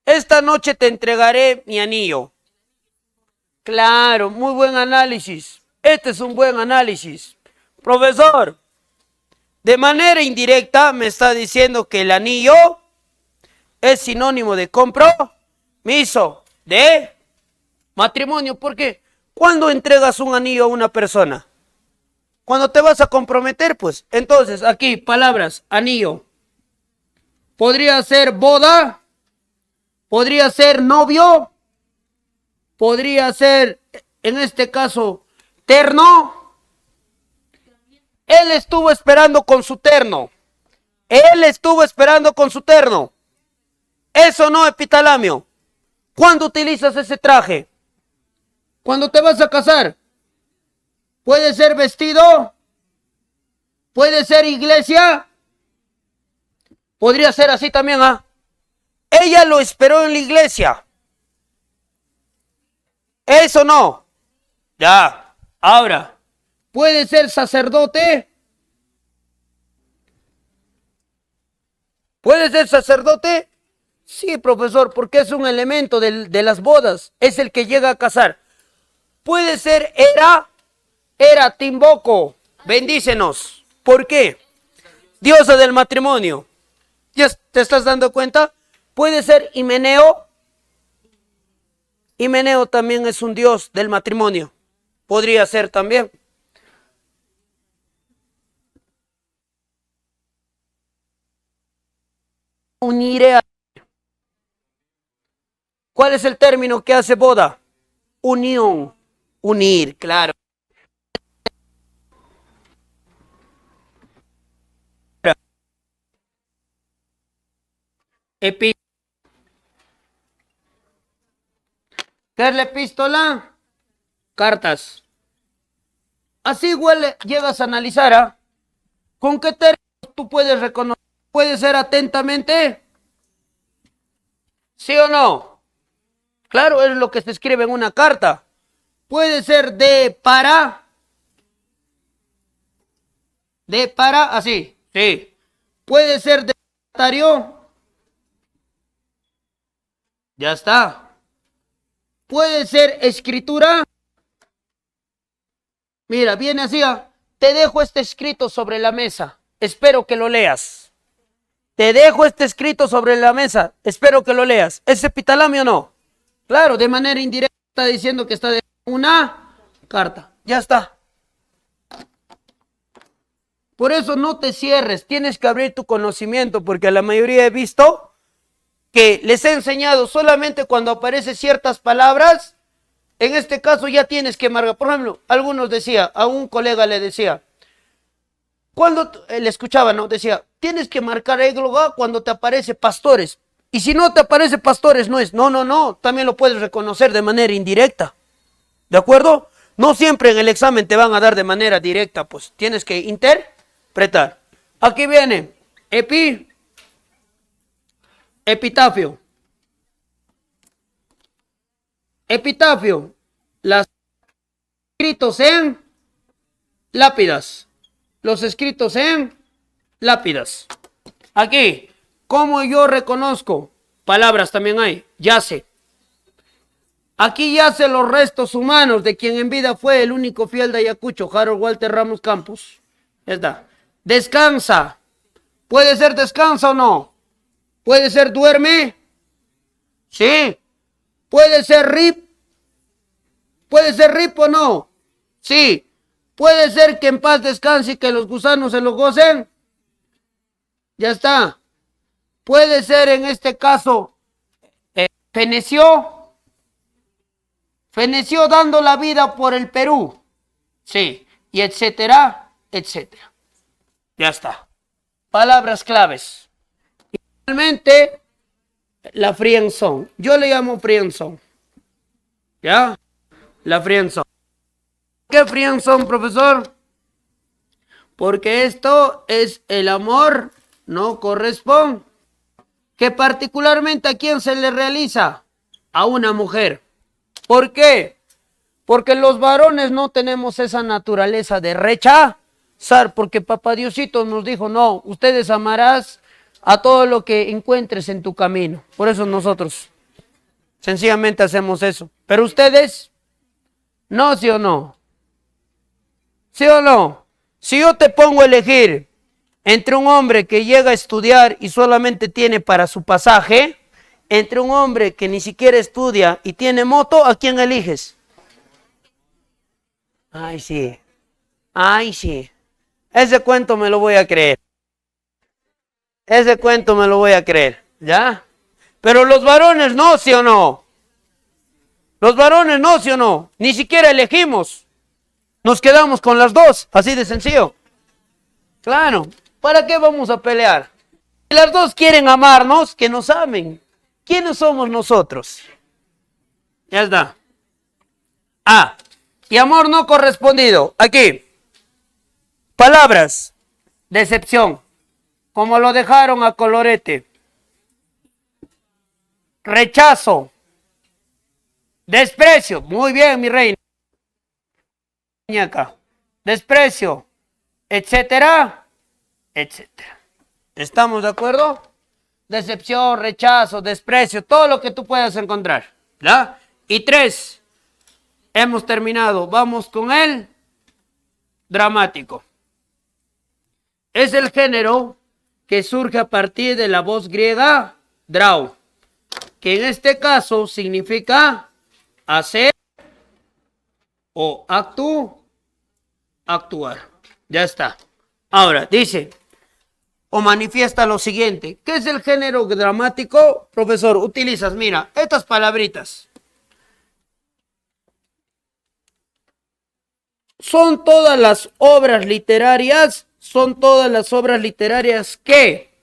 Esta noche te entregaré mi anillo. Claro, muy buen análisis. Este es un buen análisis. Profesor, de manera indirecta me está diciendo que el anillo es sinónimo de compromiso, de matrimonio. ¿Por qué? ¿Cuándo entregas un anillo a una persona? Cuando te vas a comprometer, pues. Entonces, aquí, palabras, anillo. Podría ser boda. Podría ser novio. Podría ser, en este caso, terno. Él estuvo esperando con su terno. Él estuvo esperando con su terno. Eso no, epitalamio. ¿Cuándo utilizas ese traje? Cuando te vas a casar. Puede ser vestido. Puede ser iglesia. Podría ser así también, ¿ah? Ella lo esperó en la iglesia. Eso no. Ya. Ahora, puede ser sacerdote. ¿Puede ser sacerdote? Sí, profesor, porque es un elemento de las bodas. Es el que llega a casar. Puede ser Hera, te invoco. Bendícenos. ¿Por qué? Diosa del matrimonio. ¿Ya te estás dando cuenta? Puede ser Himeneo. Himeneo también es un dios del matrimonio. Podría ser también. Uniré a... ¿Cuál es el término que hace boda? Unión. Unir, claro. Epi. ¿Qué es la epístola? Cartas. Así igual llegas a analizar, ¿ah? ¿Con qué términos tú puedes reconocer? ¿Puede ser atentamente? ¿Sí o no? Claro, es lo que se escribe en una carta. Puede ser de para, así, sí. Puede ser de destinatario, ya está. Puede ser escritura. Mira, viene así, ¿ah? Te dejo este escrito sobre la mesa, espero que lo leas. Te dejo este escrito sobre la mesa, espero que lo leas. ¿Es epitalame o no? Claro, de manera indirecta está diciendo que está de una carta. Ya está. Por eso no te cierres, tienes que abrir tu conocimiento, porque a la mayoría he visto que les he enseñado solamente cuando aparecen ciertas palabras. En este caso ya tienes que marcar. Por ejemplo, algunos decía, a un colega le decía, cuando le escuchaba, ¿no? Decía, tienes que marcar égloga cuando te aparece pastores. Y si no te aparece pastores, no es. No, no, no. También lo puedes reconocer de manera indirecta. ¿De acuerdo? No siempre en el examen te van a dar de manera directa, pues tienes que interpretar. Aquí viene epitafio. Epitafio. Los escritos en lápidas. Los escritos en lápidas. Aquí, ¿cómo yo reconozco? Palabras también hay. Yace. Aquí yacen los restos humanos de quien en vida fue el único fiel de Ayacucho, Harold Walter Ramos Campos. Ya está. Descansa. ¿Puede ser descansa o no? ¿Puede ser duerme? Sí. ¿Puede ser rip? ¿Puede ser rip o no? Sí. ¿Puede ser que en paz descanse y que los gusanos se lo gocen? Ya está. ¿Puede ser en este caso feneció? Feneció dando la vida por el Perú. Sí. Y etcétera, etcétera. Ya está. Palabras claves. Y finalmente, la friendzone. Yo le llamo friendzone. ¿Ya? La friendzone. ¿Qué friendzone, profesor? Porque esto es el amor no corresponde. Que particularmente a quién se le realiza? A una mujer. ¿Por qué? Porque los varones no tenemos esa naturaleza de rechazar, porque Papá Diosito nos dijo, no, ustedes amarás a todo lo que encuentres en tu camino. Por eso nosotros sencillamente hacemos eso. Pero ustedes, no, sí o no. ¿Sí o no? Si yo te pongo a elegir entre un hombre que llega a estudiar y solamente tiene para su pasaje, entre un hombre que ni siquiera estudia y tiene moto, ¿a quién eliges? Ay, sí. Ay, sí. Ese cuento me lo voy a creer. Ese cuento me lo voy a creer. ¿Ya? Pero los varones no, ¿sí o no? Los varones no, ¿sí o no? Ni siquiera elegimos. Nos quedamos con las dos. Así de sencillo. Claro. ¿Para qué vamos a pelear? Si las dos quieren amarnos, que nos amen. ¿Quiénes somos nosotros? Ya está. Ah, y amor no correspondido. Aquí. Palabras. Decepción. Como lo dejaron a Colorete. Rechazo. Desprecio. Muy bien, mi reina. Desprecio. Etcétera. Etcétera. ¿Estamos de acuerdo? Decepción, rechazo, desprecio, todo lo que tú puedas encontrar. ¿Ya? Y 3. Hemos terminado. Vamos con el dramático. Es el género que surge a partir de la voz griega drau, que en este caso significa hacer o actuar. Ya está. Ahora, dice, o manifiesta lo siguiente. ¿Qué es el género dramático? Profesor, utilizas, mira, estas palabritas. Son todas las obras literarias que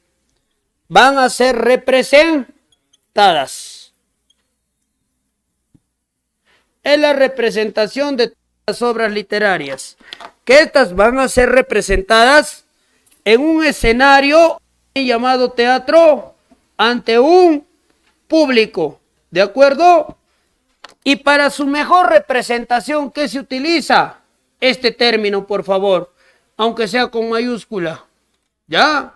van a ser representadas. Es la representación de las obras literarias, que estas van a ser representadas en un escenario llamado teatro ante un público, ¿de acuerdo? Y para su mejor representación, ¿qué se utiliza? Este término, por favor, aunque sea con mayúscula, ¿ya?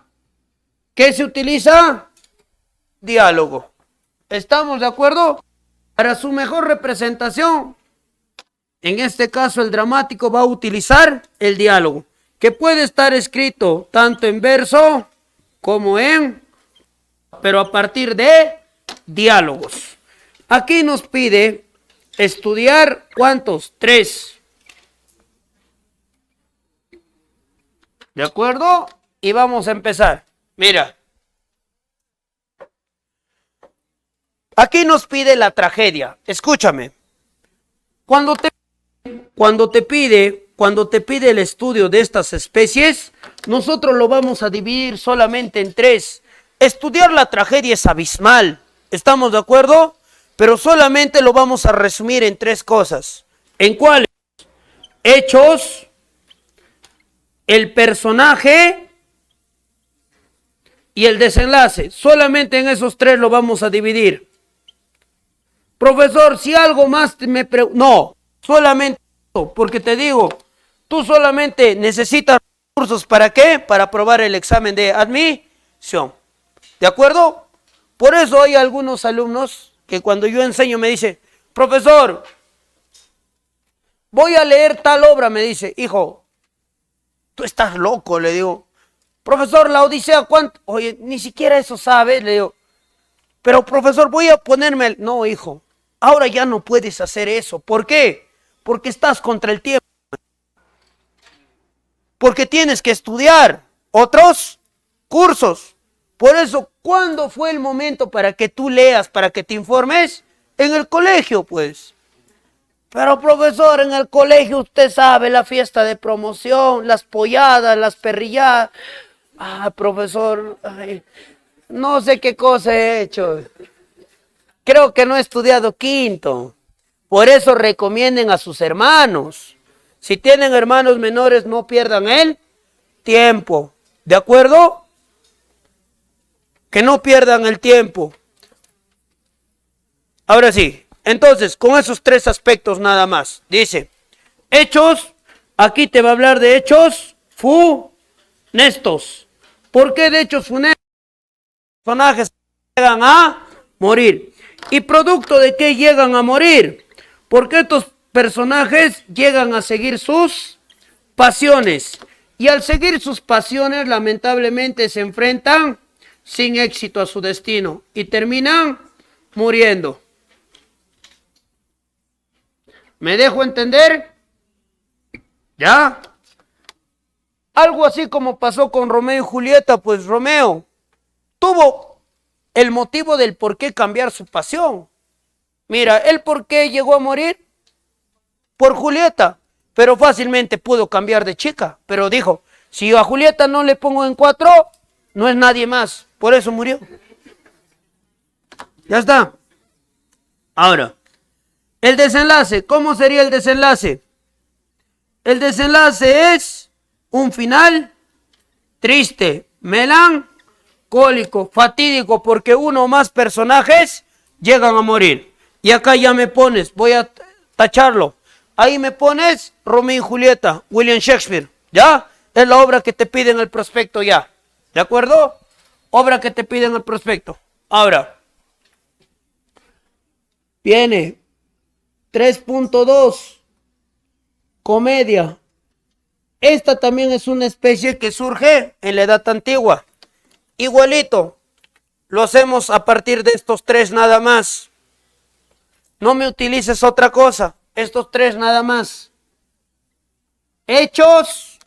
¿Qué se utiliza? Diálogo. ¿Estamos de acuerdo? Para su mejor representación, en este caso el dramático va a utilizar el diálogo, que puede estar escrito tanto en verso como pero a partir de diálogos. Aquí nos pide estudiar, ¿cuántos? 3. ¿De acuerdo? Y vamos a empezar. Mira. Aquí nos pide la tragedia. Escúchame. Cuando te pide el estudio de estas especies, nosotros lo vamos a dividir solamente en 3. Estudiar la tragedia es abismal. ¿Estamos de acuerdo? Pero solamente lo vamos a resumir en 3 cosas. ¿En cuáles? Hechos, el personaje y el desenlace. Solamente en esos 3 lo vamos a dividir. Profesor, si algo más me pregunta. No, solamente eso, porque te digo, tú solamente necesitas recursos. ¿Para qué? Para aprobar el examen de admisión. ¿De acuerdo? Por eso hay algunos alumnos que cuando yo enseño me dicen, profesor, voy a leer tal obra, me dice, hijo, tú estás loco, le digo. Profesor, la Odisea, ¿cuánto? Oye, ni siquiera eso sabes, le digo. Pero profesor, voy a ponerme... No, hijo, ahora ya no puedes hacer eso. ¿Por qué? Porque estás contra el tiempo. Porque tienes que estudiar otros cursos. Por eso, ¿cuándo fue el momento para que tú leas, para que te informes? En el colegio, pues. Pero profesor, en el colegio usted sabe, la fiesta de promoción, las polladas, las perrilladas. Ah, profesor, ay, no sé qué cosa he hecho. Creo que no he estudiado quinto. Por eso recomienden a sus hermanos. Si tienen hermanos menores, no pierdan el tiempo. ¿De acuerdo? Que no pierdan el tiempo. Ahora sí, entonces, con esos 3 aspectos nada más. Dice, hechos, aquí te va a hablar de hechos funestos. ¿Por qué de hechos funestos? Los personajes llegan a morir. ¿Y producto de qué llegan a morir? Porque estos personajes llegan a seguir sus pasiones. Y al seguir sus pasiones, lamentablemente se enfrentan sin éxito a su destino y terminan muriendo. ¿Me dejo entender? ¿Ya? Algo así como pasó con Romeo y Julieta, pues Romeo tuvo el motivo del por qué cambiar su pasión. Mira, ¿él por qué llegó a morir? Por Julieta, pero fácilmente pudo cambiar de chica, pero dijo, si a Julieta no le pongo en 4, no es nadie más, por eso murió. Ya está. Ahora, el desenlace, ¿cómo sería el desenlace? El desenlace es un final triste, melancólico, fatídico, porque uno o más personajes llegan a morir. Y acá ya me pones, voy a tacharlo. Ahí me pones Romeo y Julieta, William Shakespeare, ¿ya? Es la obra que te piden el prospecto ya, ¿de acuerdo? Obra que te piden el prospecto. Ahora, viene 3.2, comedia. Esta también es una especie que surge en la edad antigua. Igualito, lo hacemos a partir de estos 3 nada más. No me utilices otra cosa, estos 3 nada más. Hechos,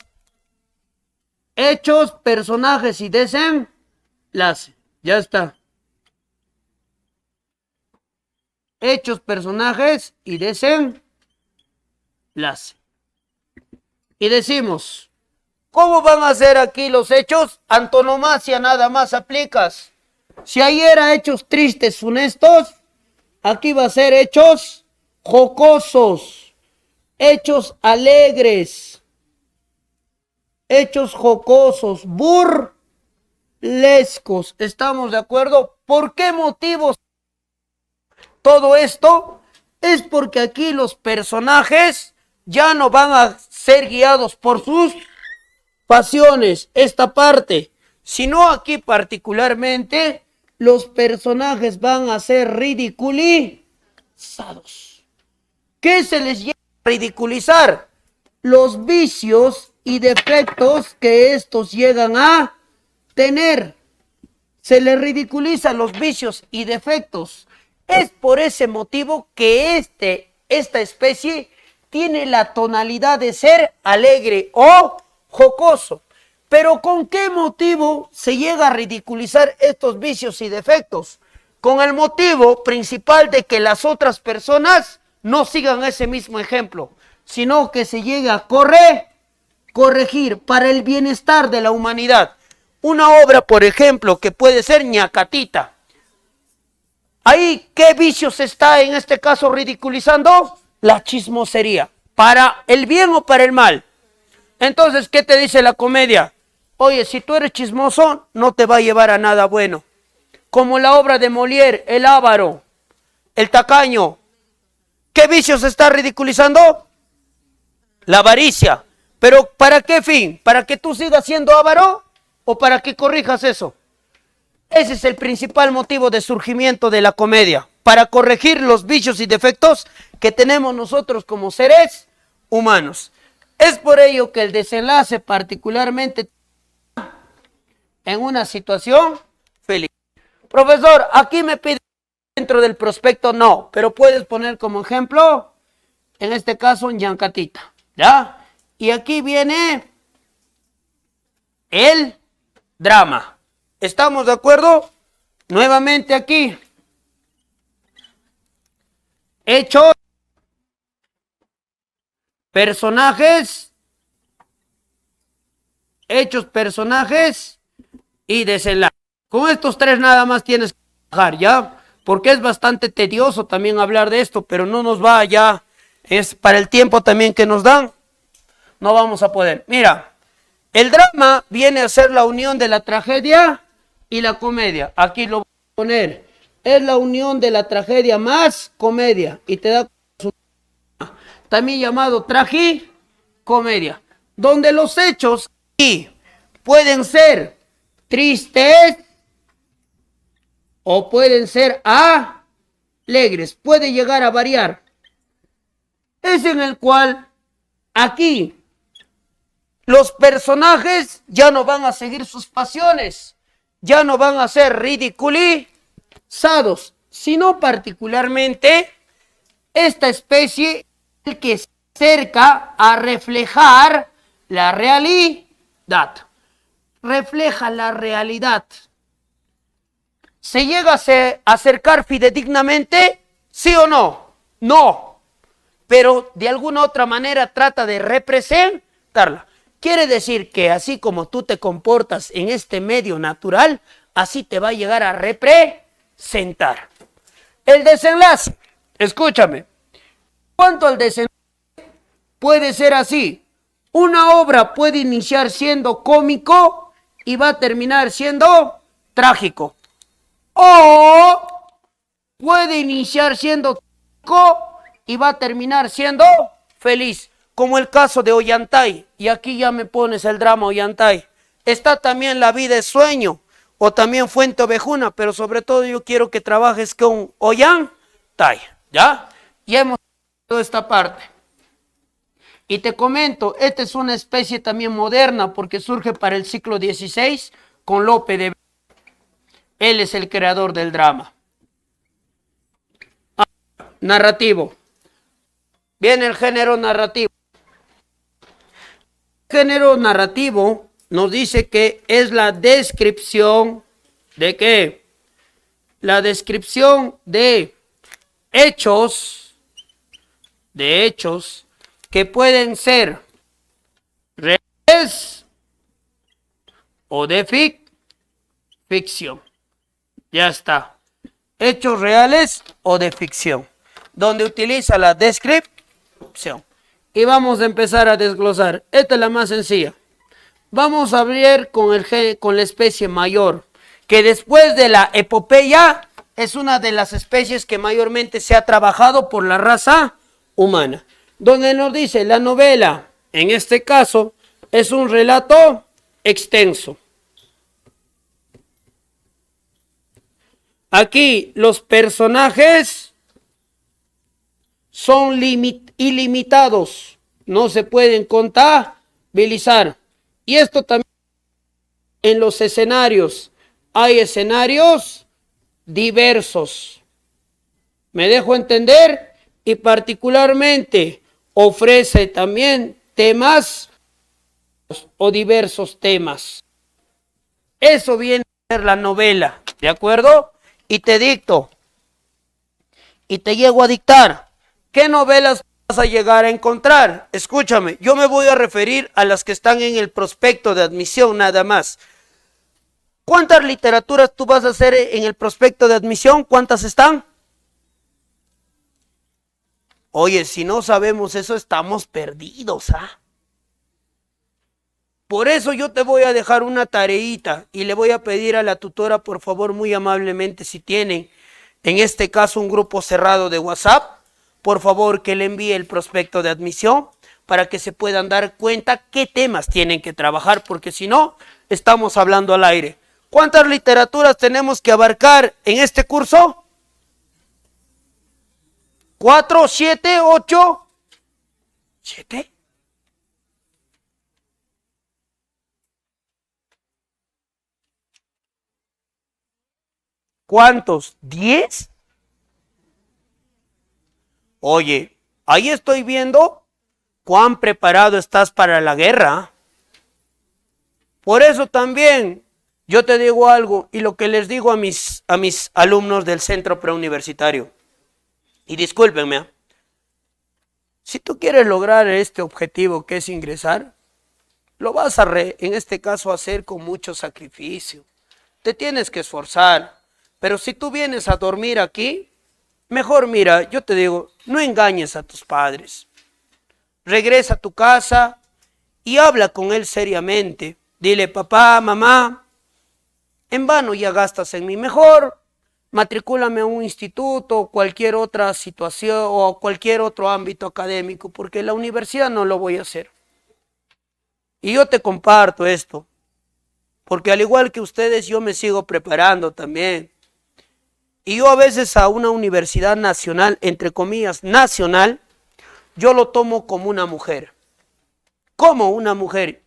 personajes y desenlace. Ya está. Hechos, personajes y desenlace. Y decimos, ¿cómo van a ser aquí los hechos? Antonomasia nada más aplicas. Si ahí era hechos tristes, funestos, aquí va a ser hechos jocosos, hechos alegres, hechos jocosos, burlescos. ¿Estamos de acuerdo? ¿Por qué motivos? Todo esto es porque aquí los personajes ya no van a ser guiados por sus pasiones, esta parte, sino aquí particularmente los personajes van a ser ridiculizados. ¿Qué se les llega a ridiculizar? Los vicios y defectos que estos llegan a tener. Se les ridiculiza los vicios y defectos. Es por ese motivo que esta especie tiene la tonalidad de ser alegre o jocoso. Pero ¿con qué motivo se llega a ridiculizar estos vicios y defectos? Con el motivo principal de que las otras personas no sigan ese mismo ejemplo, sino que se llegue a corregir para el bienestar de la humanidad. Una obra, por ejemplo, que puede ser ñacatita. Ahí, ¿qué vicios está en este caso ridiculizando? La chismosería. ¿Para el bien o para el mal? Entonces, ¿qué te dice la comedia? Oye, si tú eres chismoso, no te va a llevar a nada bueno. Como la obra de Molière, el avaro, el tacaño. ¿Qué vicios está ridiculizando? La avaricia. ¿Pero para qué fin? ¿Para que tú sigas siendo avaro o para que corrijas eso? Ese es el principal motivo de surgimiento de la comedia, para corregir los vicios y defectos que tenemos nosotros como seres humanos. Es por ello que el desenlace particularmente en una situación feliz. Profesor, aquí me pide dentro del prospecto no, pero puedes poner como ejemplo, en este caso, ñancatita, ¿ya? Y aquí viene el drama. ¿Estamos de acuerdo? Nuevamente aquí. Hechos, personajes, y desenlace. Con estos tres nada más tienes que trabajar, ¿ya? Porque es bastante tedioso también hablar de esto, pero no nos va ya, es para el tiempo también que nos dan, no vamos a poder. Mira, el drama viene a ser la unión de la tragedia y la comedia. Aquí lo voy a poner. Es la unión de la tragedia más comedia. Y te da también llamado tragicomedia. Donde los hechos aquí pueden ser tristes o pueden ser alegres. Puede llegar a variar. Es en el cual aquí los personajes ya no van a seguir sus pasiones, ya no van a ser ridiculizados, sino particularmente esta especie que se acerca a reflejar la realidad. Refleja la realidad. ¿Se llega a acercar fidedignamente? ¿Sí o no? No. Pero de alguna otra manera trata de representarla. Quiere decir que así como tú te comportas en este medio natural, así te va a llegar a representar. El desenlace, escúchame, cuanto al desenlace, puede ser así. Una obra puede iniciar siendo cómico y va a terminar siendo trágico. O puede iniciar siendo trágico y va a terminar siendo feliz. Como el caso de Ollantay, y aquí ya me pones el drama Ollantay. Está también La vida es sueño, o también Fuente Ovejuna, pero sobre todo yo quiero que trabajes con Ollantay, ¿ya? Ya hemos visto esta parte. Y te comento, esta es una especie también moderna, porque surge para el siglo XVI con Lope de Vega. Él es el creador del drama. Narrativo. Viene el género narrativo. Género narrativo nos dice que es la descripción de ¿qué? La descripción de hechos que pueden ser reales o de ficción. Ya está. Hechos reales o de ficción, donde utiliza la descripción. Y vamos a empezar a desglosar. Esta es la más sencilla. Vamos a abrir con la especie mayor, que después de la epopeya es una de las especies que mayormente se ha trabajado por la raza humana. Donde nos dice la novela, en este caso, es un relato extenso. Aquí los personajes son ilimitados, no se pueden contabilizar. Y esto también en los escenarios. Hay escenarios diversos. ¿Me dejo entender? Y particularmente ofrece también temas o diversos temas. Eso viene a ser la novela, ¿de acuerdo? Y te dicto, y te llego a dictar, ¿qué novelas vas a llegar a encontrar? Escúchame, yo me voy a referir a las que están en el prospecto de admisión nada más. ¿Cuántas literaturas tú vas a hacer en el prospecto de admisión? ¿Cuántas están? Oye, si no sabemos eso, estamos perdidos, ¿ah? Por eso yo te voy a dejar una tareita y le voy a pedir a la tutora, por favor, muy amablemente, si tienen, en este caso, un grupo cerrado de WhatsApp, por favor, que le envíe el prospecto de admisión para que se puedan dar cuenta qué temas tienen que trabajar, porque si no, estamos hablando al aire. ¿Cuántas literaturas tenemos que abarcar en este curso? 4, 7, 8, 7. ¿Cuántos? ¿10? Oye, ahí estoy viendo cuán preparado estás para la guerra. Por eso también yo te digo algo y lo que les digo a mis alumnos del centro preuniversitario. Y discúlpenme, si tú quieres lograr este objetivo que es ingresar, lo vas a en este caso hacer con mucho sacrificio. Te tienes que esforzar. Pero si tú vienes a dormir aquí, mejor mira, yo te digo, no engañes a tus padres. Regresa a tu casa y habla con él seriamente. Dile, papá, mamá, en vano ya gastas en mí. Mejor matricúlame a un instituto o cualquier otra situación o cualquier otro ámbito académico, porque la universidad no lo voy a hacer. Y yo te comparto esto, porque al igual que ustedes, yo me sigo preparando también. Y yo a veces a una universidad nacional, entre comillas, nacional, yo lo tomo como una mujer. ¿Cómo una mujer?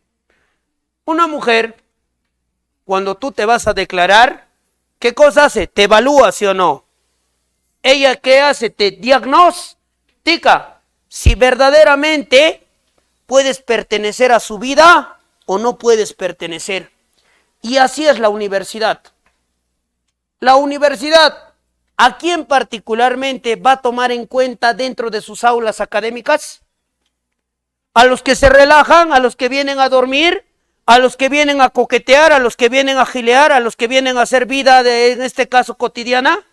Una mujer, cuando tú te vas a declarar, ¿qué cosa hace? ¿Te evalúa, sí o no? ¿Ella qué hace? Te diagnostica si verdaderamente puedes pertenecer a su vida o no puedes pertenecer. Y así es la universidad. La universidad, ¿a quién particularmente va a tomar en cuenta dentro de sus aulas académicas? ¿A los que se relajan, a los que vienen a dormir, a los que vienen a coquetear, a los que vienen a gilear, a los que vienen a hacer vida en este caso cotidiana?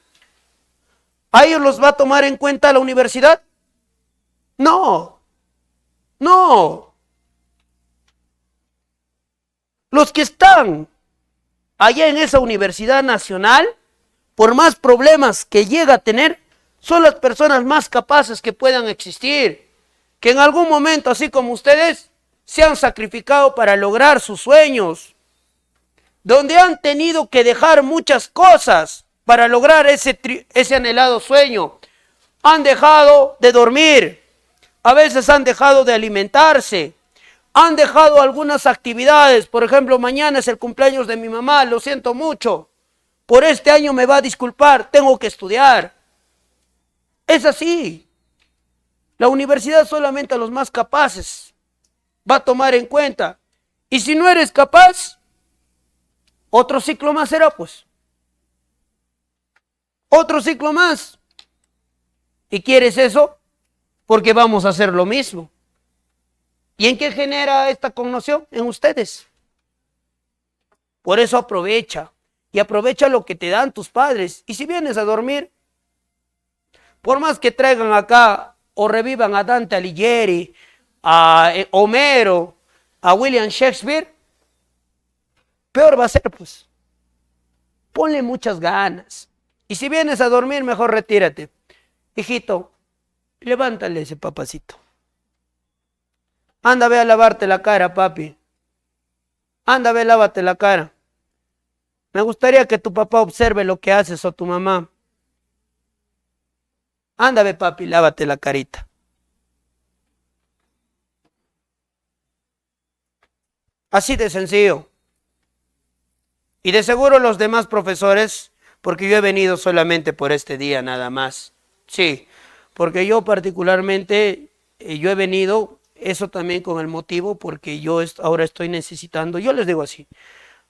¿A ellos los va a tomar en cuenta la universidad? No, no. Los que están allá en esa universidad nacional, por más problemas que llega a tener, son las personas más capaces que puedan existir, que en algún momento, así como ustedes, se han sacrificado para lograr sus sueños, donde han tenido que dejar muchas cosas para lograr ese anhelado sueño. Han dejado de dormir, a veces han dejado de alimentarse, han dejado algunas actividades. Por ejemplo, mañana es el cumpleaños de mi mamá, lo siento mucho. Por este año me va a disculpar, tengo que estudiar. Es así. La universidad solamente a los más capaces va a tomar en cuenta. Y si no eres capaz, otro ciclo más será pues. Otro ciclo más. ¿Y quieres eso? Porque vamos a hacer lo mismo. ¿Y en qué genera esta connotación? En ustedes. Por eso aprovecha. y aprovecha lo que te dan tus padres. Y si vienes a dormir, por más que traigan acá o revivan a Dante Alighieri, a Homero, a William Shakespeare, peor va a ser, pues. Ponle muchas ganas. Y si vienes a dormir, mejor retírate. Hijito, levántale ese papacito. Anda, ve a lavarte la cara, papi. Anda, ve, lávate la cara. Me gustaría que tu papá observe lo que haces o tu mamá. Anda, ve, papi, lávate la carita. Así de sencillo. Y de seguro los demás profesores, porque yo he venido solamente por este día nada más. Sí, porque yo particularmente, yo he venido, eso también con el motivo, porque yo ahora estoy necesitando, yo les digo así,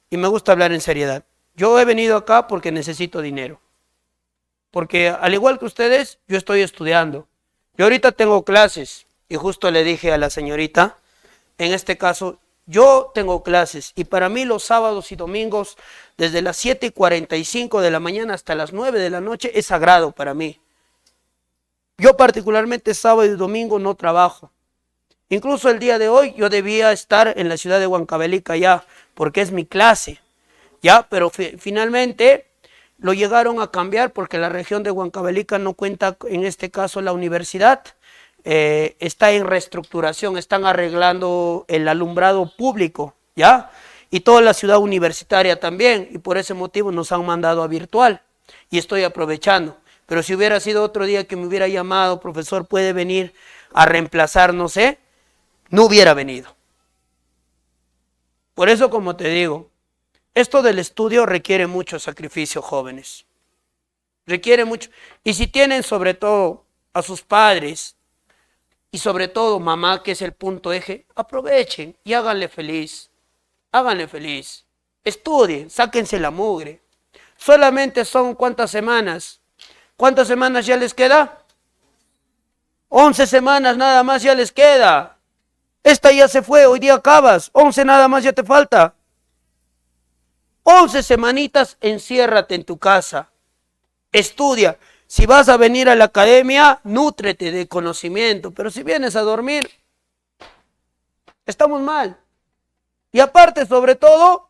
y me gusta hablar en seriedad. Yo he venido acá porque necesito dinero. Porque al igual que ustedes, yo estoy estudiando. Yo ahorita tengo clases, y justo le dije a la señorita, en este caso, yo tengo clases y para mí los sábados y domingos desde las 7:45 de la mañana hasta las 9 de la noche es sagrado para mí. Yo particularmente sábado y domingo no trabajo. Incluso el día de hoy yo debía estar en la ciudad de Huancavelica ya porque es mi clase. Ya, pero finalmente lo llegaron a cambiar porque la región de Huancavelica no cuenta en este caso la universidad. Está en reestructuración, están arreglando el alumbrado público, ¿ya? Y toda la ciudad universitaria también, y por ese motivo nos han mandado a virtual, y estoy aprovechando. Pero si hubiera sido otro día que me hubiera llamado, profesor, puede venir a reemplazar, no sé, no hubiera venido. Por eso, como te digo, esto del estudio requiere mucho sacrificio, jóvenes. Requiere mucho. Y si tienen sobre todo a sus padres, y sobre todo mamá, que es el punto eje, aprovechen y háganle feliz. Háganle feliz. Estudien, sáquense la mugre. Solamente son ¿cuántas semanas? ¿Cuántas semanas ya les queda? 11 semanas nada más ya les queda. Esta ya se fue, hoy día acabas. 11 nada más ya te falta. 11 semanitas, enciérrate en tu casa. Estudia. Si vas a venir a la academia, nútrete de conocimiento. Pero si vienes a dormir, estamos mal. Y aparte, sobre todo,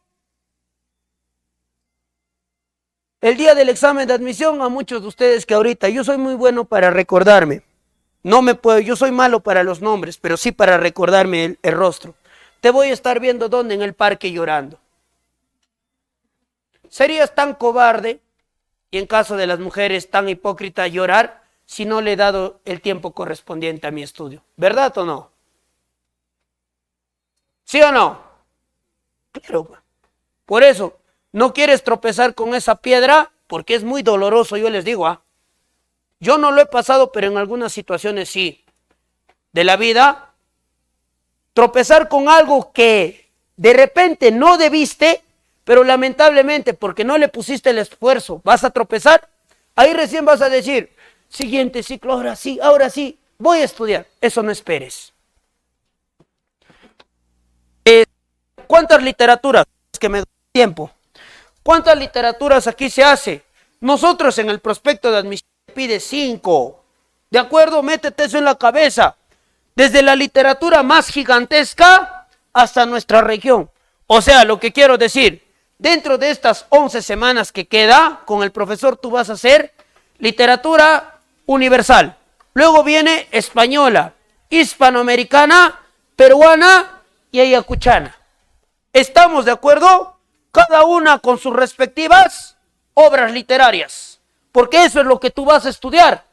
el día del examen de admisión, a muchos de ustedes que ahorita, yo soy muy bueno para recordarme. No me puedo, yo soy malo para los nombres, pero sí para recordarme el rostro. Te voy a estar viendo ¿dónde? En el parque llorando. ¿Serías tan cobarde? Y en caso de las mujeres tan hipócrita llorar si no le he dado el tiempo correspondiente a mi estudio. ¿Verdad o no? ¿Sí o no? Claro. Por eso, no quieres tropezar con esa piedra porque es muy doloroso, yo les digo. Yo no lo he pasado, pero en algunas situaciones sí. De la vida, tropezar con algo que de repente no debiste, pero lamentablemente porque no le pusiste el esfuerzo, vas a tropezar, ahí recién vas a decir, siguiente ciclo, ahora sí, voy a estudiar. Eso no esperes. ¿Cuántas literaturas? Es que me da tiempo. ¿Cuántas literaturas aquí se hace? Nosotros en el prospecto de admisión pide 5. ¿De acuerdo? Métete eso en la cabeza. Desde la literatura más gigantesca hasta nuestra región. O sea, lo que quiero decir, dentro de estas 11 semanas que queda, con el profesor tú vas a hacer literatura universal. Luego viene española, hispanoamericana, peruana y ayacuchana. ¿Estamos de acuerdo? Cada una con sus respectivas obras literarias. Porque eso es lo que tú vas a estudiar.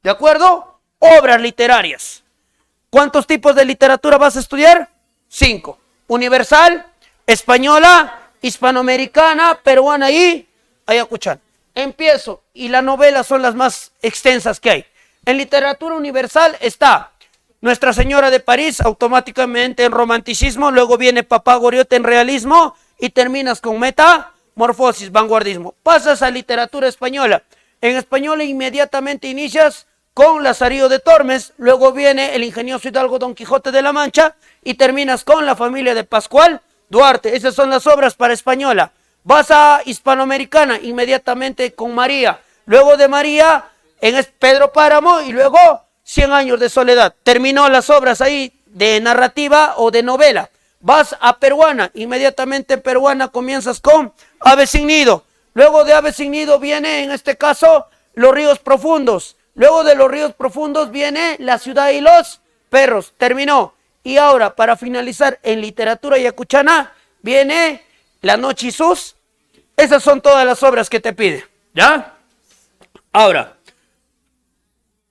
¿De acuerdo? Obras literarias. ¿Cuántos tipos de literatura vas a estudiar? 5. Universal, española, hispanoamericana, peruana y ayacuchana. Empiezo, y las novelas son las más extensas que hay. En literatura universal está Nuestra Señora de París, automáticamente en romanticismo, luego viene Papá Goriot en realismo, y terminas con metamorfosis, vanguardismo. Pasas a literatura española. En español inmediatamente inicias con Lazarillo de Tormes, luego viene el ingenioso hidalgo Don Quijote de la Mancha, y terminas con la familia de Pascual Duarte. Esas son las obras para española. Vas a Hispanoamericana, inmediatamente con María. Luego de María, en Pedro Páramo y luego 100 años de soledad. Terminó las obras ahí de narrativa o de novela. Vas a Peruana, inmediatamente en Peruana comienzas con Ave sin nido. Luego de Ave sin nido viene, en este caso, Los ríos profundos. Luego de Los ríos profundos viene La ciudad y los perros. Terminó. Y ahora, para finalizar, en literatura yacuchana, viene La noche y sus. Esas son todas las obras que te pide. ¿Ya? Ahora,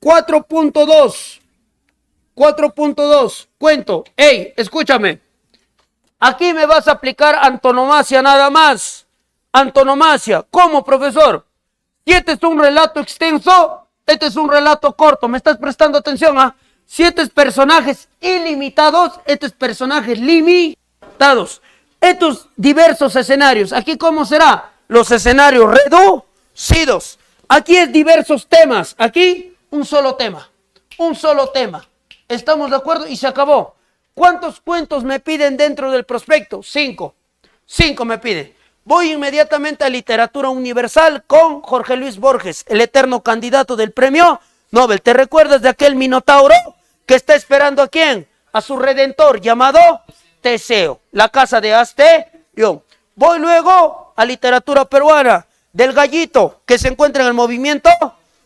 4.2. 4.2. Cuento. Hey, escúchame. Aquí me vas a aplicar antonomasia nada más. Antonomasia. ¿Cómo, profesor? Si este es un relato extenso, este es un relato corto. ¿Me estás prestando atención? ¿Ah? Si este es personajes ilimitados, este es personajes limitados. Estos diversos escenarios. ¿Aquí cómo será? Los escenarios reducidos. Aquí es diversos temas. Aquí un solo tema. Un solo tema. ¿Estamos de acuerdo? Y se acabó. ¿Cuántos cuentos me piden dentro del prospecto? 5. 5 me piden. Voy inmediatamente a literatura universal con Jorge Luis Borges, el eterno candidato del premio Nobel. ¿Te recuerdas de aquel minotauro que está esperando a quién? A su redentor llamado Teseo, la casa de Asteo. Voy luego a literatura peruana del gallito que se encuentra en el movimiento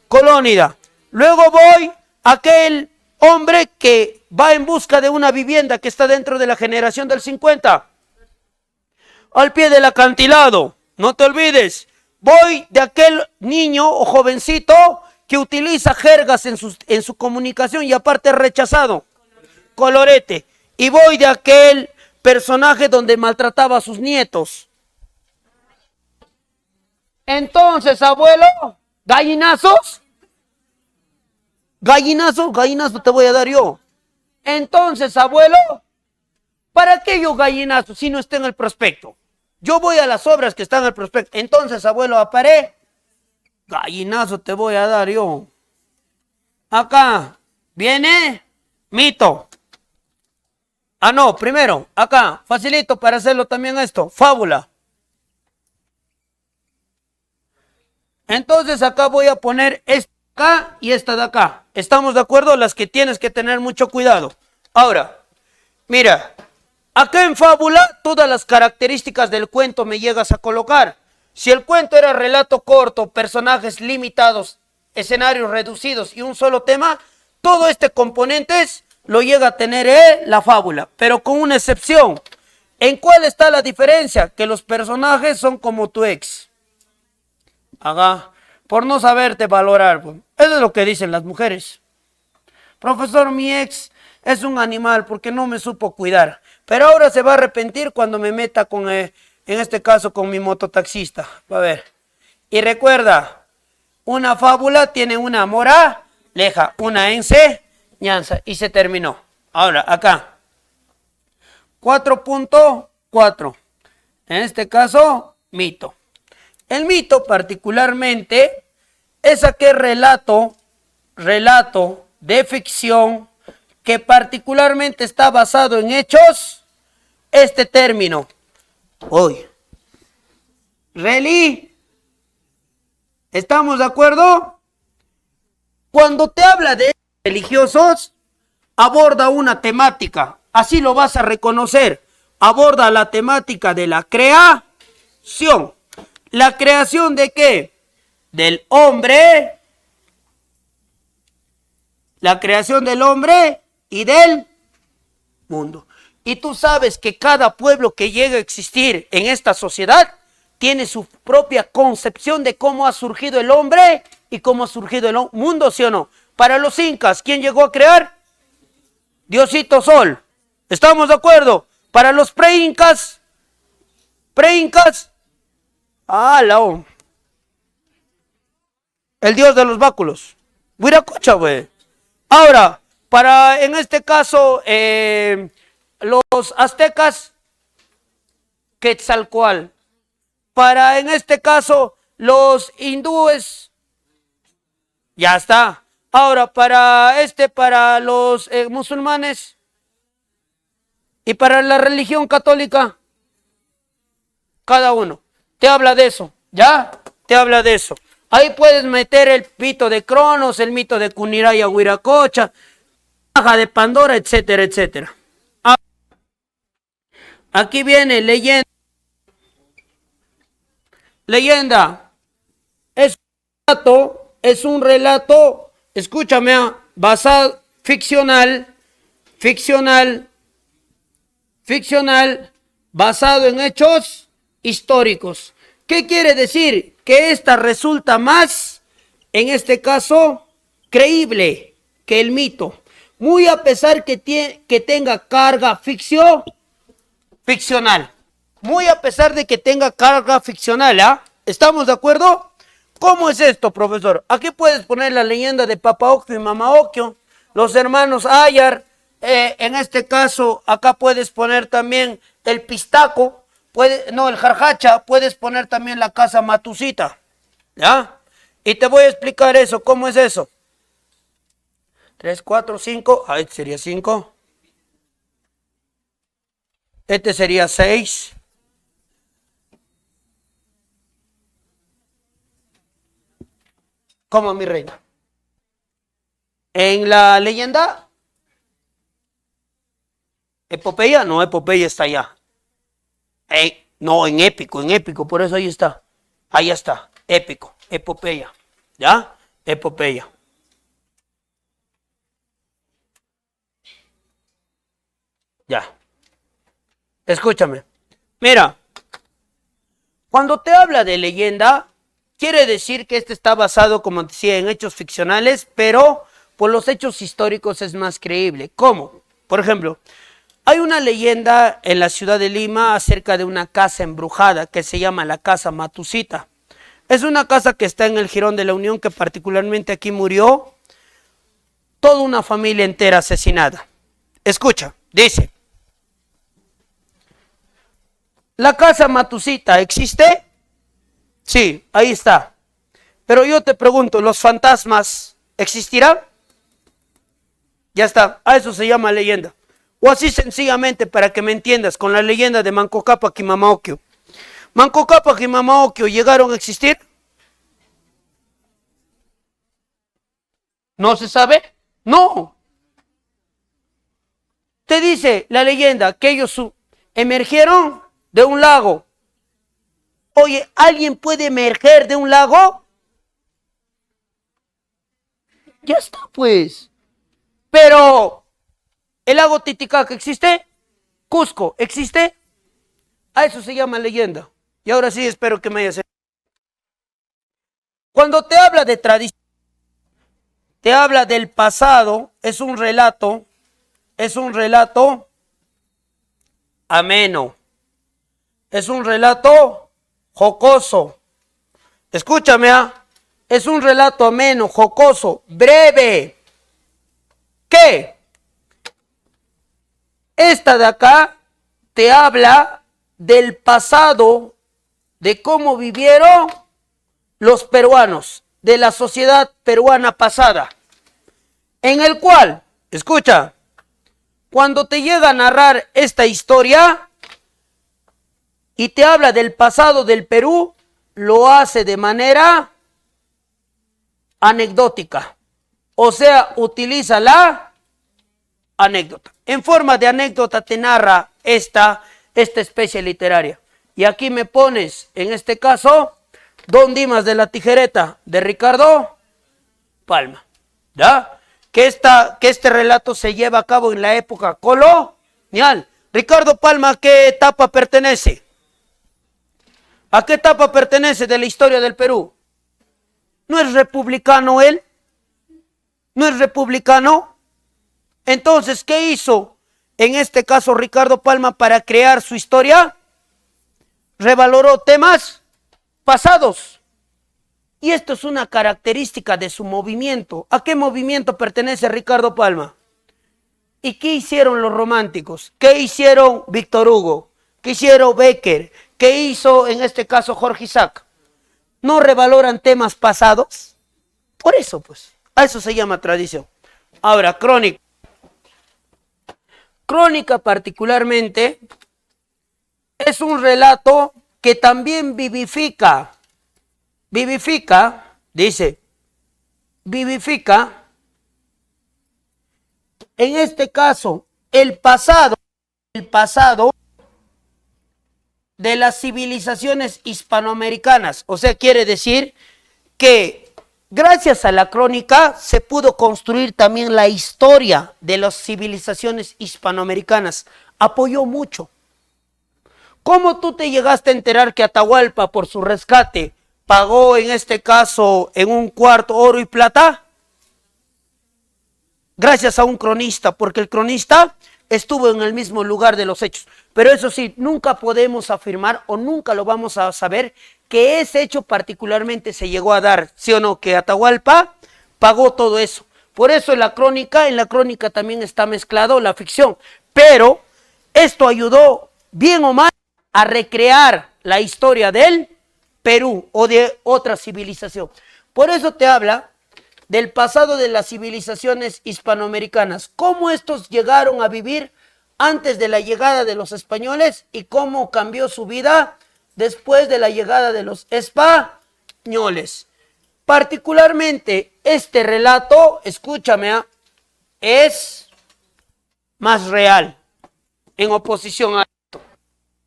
Colónida. Luego voy a aquel hombre que va en busca de una vivienda que está dentro de la generación del 50. Al pie del acantilado, no te olvides. Voy de aquel niño o jovencito que utiliza jergas en su comunicación y aparte es rechazado. Colorete. Y voy de aquel personaje donde maltrataba a sus nietos. Entonces, abuelo, gallinazos. Gallinazo te voy a dar yo. Entonces, abuelo, ¿para qué yo gallinazo si no está en el prospecto? Yo voy a las obras que están en el prospecto. Entonces, abuelo, aparé. Gallinazo te voy a dar yo. Acá viene mito. Ah, no, primero, acá, facilito para hacerlo también esto, fábula. Entonces acá voy a poner esta acá y esta de acá. ¿Estamos de acuerdo? Las que tienes que tener mucho cuidado. Ahora, mira, acá en fábula todas las características del cuento me llegas a colocar. Si el cuento era relato corto, personajes limitados, escenarios reducidos y un solo tema, todo este componentes lo llega a tener la fábula, pero con una excepción. ¿En cuál está la diferencia? Que los personajes son como tu ex. Haga, por no saberte valorar. Eso es lo que dicen las mujeres. Profesor, mi ex es un animal porque no me supo cuidar, pero ahora se va a arrepentir cuando me meta con, en este caso, con mi mototaxista. Va a ver. Y recuerda, una fábula tiene una moraleja, una enseñanza y se terminó. Ahora, acá. 4.4. En este caso, mito. El mito particularmente es aquel relato de ficción que particularmente está basado en hechos. Este término, hoy, ¿estamos de acuerdo? Cuando te habla de religiosos, aborda una temática, así lo vas a reconocer, aborda la temática de la creación. ¿La creación de qué? Del hombre. La creación del hombre y del mundo. Y tú sabes que cada pueblo que llega a existir en esta sociedad tiene su propia concepción de cómo ha surgido el hombre y cómo ha surgido el mundo, ¿sí o no? Para los incas, ¿quién llegó a crear? Diosito Sol. ¿Estamos de acuerdo? Para los preincas, el dios de los báculos. Huiracocha, güey. Ahora, para en este caso, los aztecas, Quetzalcóatl. Para en este caso, los hindúes, ya está. Ahora, para los musulmanes y para la religión católica, cada uno. Te habla de eso, ¿ya? Te habla de eso. Ahí puedes meter el mito de Cronos, el mito de Kuniraya Huiracocha, caja de Pandora, etcétera, etcétera. Aquí viene leyenda. Leyenda. Es un relato, escúchame, basado, ficcional, basado en hechos históricos. ¿Qué quiere decir? Que esta resulta más, en este caso, creíble que el mito. Muy a pesar que tenga carga ficcional. Muy a pesar de que tenga carga ficcional, ¿ah? ¿Estamos de acuerdo? ¿Cómo es esto, profesor? Aquí puedes poner la leyenda de Papa Occhio y Mama Occhio, los hermanos Ayar. En este caso, acá puedes poner también el Pistaco, el Jarjacha, puedes poner también la casa Matusita, ¿ya? Y te voy a explicar eso, ¿cómo es eso? 3, 4, 5, este sería 5. Este sería 6. ¿Cómo, mi reina? En la leyenda, epopeya, no, epopeya está allá. No, en épico, por eso ahí está. Ahí está, épico, epopeya. ¿Ya? Epopeya. Ya. Escúchame. Mira, cuando te habla de leyenda, quiere decir que este está basado, como decía, en hechos ficcionales, pero por los hechos históricos es más creíble. ¿Cómo? Por ejemplo, hay una leyenda en la ciudad de Lima acerca de una casa embrujada que se llama la casa Matusita. Es una casa que está en el Jirón de la Unión, que particularmente aquí murió toda una familia entera asesinada. Escucha, dice: ¿la casa Matusita existe? Sí, ahí está. Pero yo te pregunto, ¿los fantasmas existirán? Ya está, a eso se llama leyenda. O así sencillamente, para que me entiendas, con la leyenda de Manco Cápac y Mama Occhio. ¿Manco Cápac y Mama Occhio llegaron a existir? ¿No se sabe? No. Te dice la leyenda que ellos emergieron de un lago. Oye, ¿alguien puede emerger de un lago? Ya está, pues. Pero, ¿el lago Titicaca existe? ¿Cusco existe? A eso se llama leyenda. Y ahora sí espero que me hayas... Cuando te habla de tradición, te habla del pasado, es un relato ameno, es un relato jocoso. Escúchame, es un relato ameno, jocoso, breve. ¿Qué? Esta de acá te habla del pasado, de cómo vivieron los peruanos, de la sociedad peruana pasada, en el cual, escucha, cuando te llega a narrar esta historia y te habla del pasado del Perú, lo hace de manera anecdótica, o sea, utiliza la anécdota. En forma de anécdota te narra esta especie literaria. Y aquí me pones, en este caso, Don Dimas de la Tijereta, de Ricardo Palma. ¿Ya? Que este relato se lleva a cabo en la época colonial. Ricardo Palma, ¿a qué etapa pertenece? ¿A qué etapa pertenece de la historia del Perú? ¿No es republicano él? ¿No es republicano? Entonces, ¿qué hizo en este caso Ricardo Palma para crear su historia? Revaloró temas pasados. Y esto es una característica de su movimiento. ¿A qué movimiento pertenece Ricardo Palma? ¿Y qué hicieron los románticos? ¿Qué hicieron Víctor Hugo? ¿Qué hicieron Becker? ¿Qué hizo en este caso Jorge Isaac? ¿No revaloran temas pasados? Por eso, pues, a eso se llama tradición. Ahora, crónica. Crónica particularmente es un relato que también vivifica, dice, vivifica, en este caso, el pasado de las civilizaciones hispanoamericanas. O sea, quiere decir que gracias a la crónica se pudo construir también la historia de las civilizaciones hispanoamericanas. Apoyó mucho. ¿Cómo tú te llegaste a enterar que Atahualpa por su rescate pagó en este caso en un cuarto oro y plata? Gracias a un cronista, porque el cronista estuvo en el mismo lugar de los hechos. Pero eso sí, nunca podemos afirmar o nunca lo vamos a saber que ese hecho particularmente se llegó a dar, ¿sí o no? Que Atahualpa pagó todo eso. Por eso en la crónica también está mezclado la ficción. Pero esto ayudó, bien o mal, a recrear la historia del Perú o de otra civilización. Por eso te habla del pasado de las civilizaciones hispanoamericanas, cómo estos llegaron a vivir antes de la llegada de los españoles y cómo cambió su vida después de la llegada de los españoles. Particularmente este relato, escúchame, es más real en oposición a esto,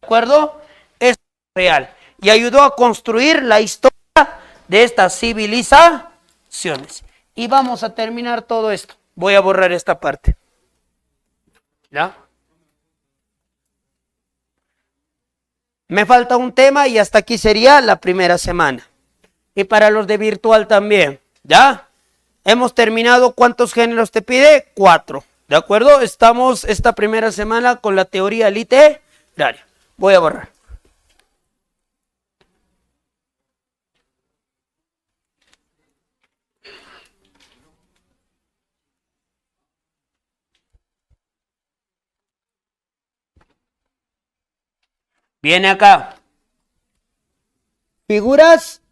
¿de acuerdo? Es real y ayudó a construir la historia de estas civilizaciones. Y vamos a terminar todo esto. Voy a borrar esta parte. ¿Ya? Me falta un tema y hasta aquí sería la primera semana. Y para los de virtual también. ¿Ya? Hemos terminado. ¿Cuántos géneros te pide? 4. ¿De acuerdo? Estamos esta primera semana con la teoría literaria. Voy a borrar. Viene acá. Figuras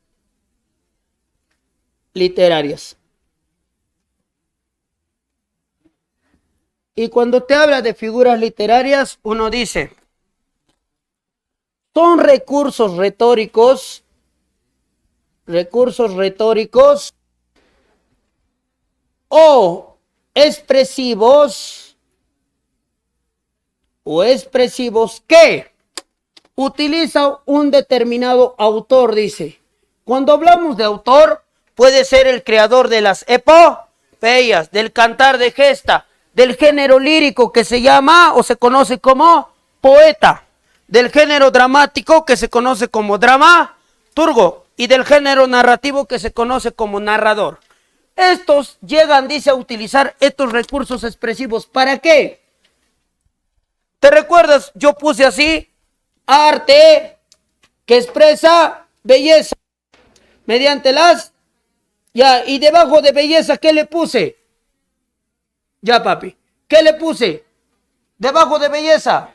literarias. Y cuando te habla de figuras literarias, uno dice, son recursos retóricos o expresivos que utiliza un determinado autor, dice. Cuando hablamos de autor, puede ser el creador de las epopeyas, del cantar de gesta, del género lírico que se llama o se conoce como poeta, del género dramático que se conoce como dramaturgo y del género narrativo que se conoce como narrador. Estos llegan, dice, a utilizar estos recursos expresivos. ¿Para qué? ¿Te recuerdas? Yo puse así, arte que expresa belleza mediante las, ya, y debajo de belleza, ¿qué le puse? Ya, papi, ¿qué le puse? Debajo de belleza.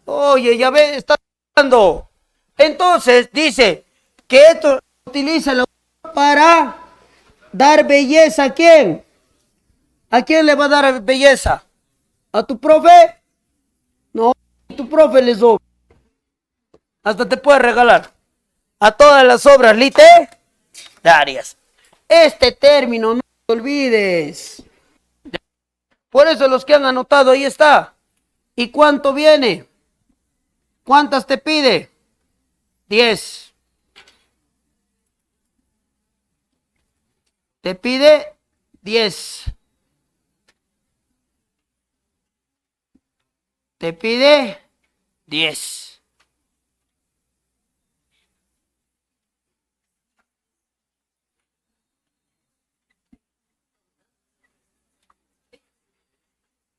Oye, ya ves, está hablando. Entonces, dice que esto utiliza la para dar belleza. ¿A quién? ¿A quién le va a dar belleza? ¿A tu profe? No, a tu profe les doy. Hasta te puede regalar. A todas las obras literarias. Este término, no te olvides. Por eso los que han anotado, ahí está. ¿Y cuánto viene? ¿Cuántas te pide? 10. Te pide 10. Te pide 10.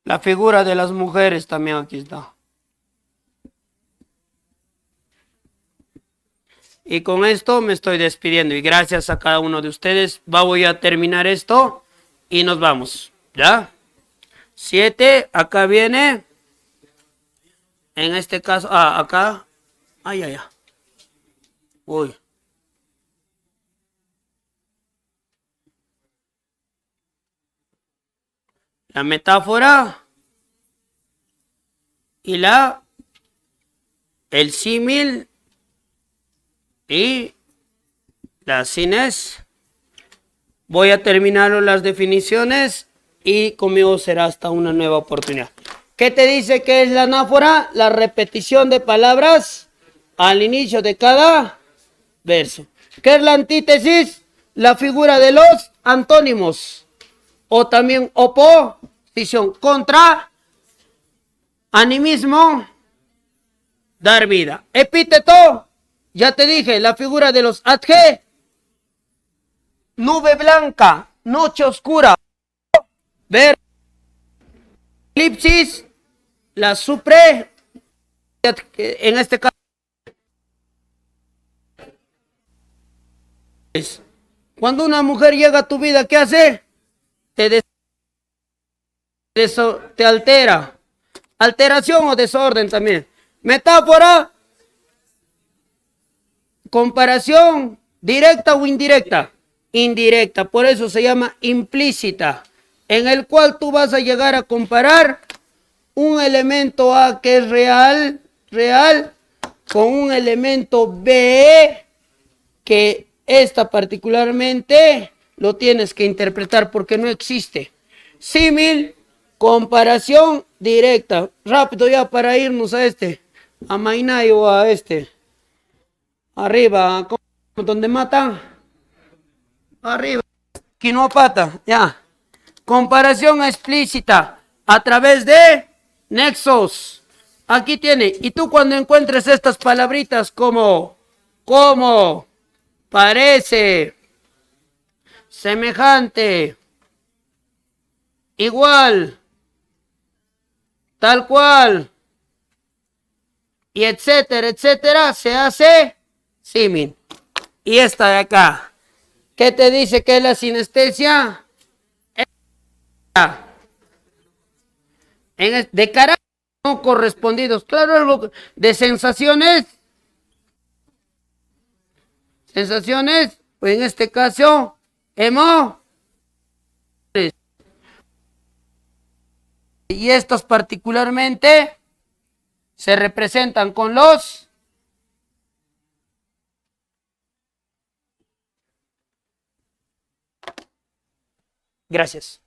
La figura de las mujeres también aquí está. Y con esto me estoy despidiendo y gracias a cada uno de ustedes. Voy a terminar esto y nos vamos. ¿Ya? 7, acá viene. En este caso, acá. Ay. Uy. La metáfora y la el símil y la sines. Voy a terminar las definiciones y conmigo será hasta una nueva oportunidad. ¿Qué te dice que es la anáfora? La repetición de palabras al inicio de cada verso. ¿Qué es la antítesis? La figura de los antónimos. O también oposición. Contra, animismo, dar vida. Epíteto, ya te dije, la figura de los adjetivos. Nube blanca, noche oscura, ver, elipsis, la supre, en este caso, cuando una mujer llega a tu vida, ¿qué hace? Te altera, alteración o desorden también. Metáfora, comparación, directa o indirecta. Indirecta, por eso se llama implícita, en el cual tú vas a llegar a comparar un elemento A que es real, con un elemento B que esta particularmente lo tienes que interpretar porque no existe. Símil, comparación directa. Rápido ya para irnos a a Mainay o a arriba, donde matan. Arriba, quinopata, ya. Comparación explícita a través de nexos. Aquí tiene. Y tú cuando encuentres estas palabritas como, parece, semejante, igual, tal cual, y etcétera, etcétera, se hace símil. Y esta de acá. ¿Qué te dice que es la sinestesia? De carácter no correspondidos. Claro, algo de sensaciones. Sensaciones, pues en este caso, emociones. Y estos particularmente se representan con los... Gracias.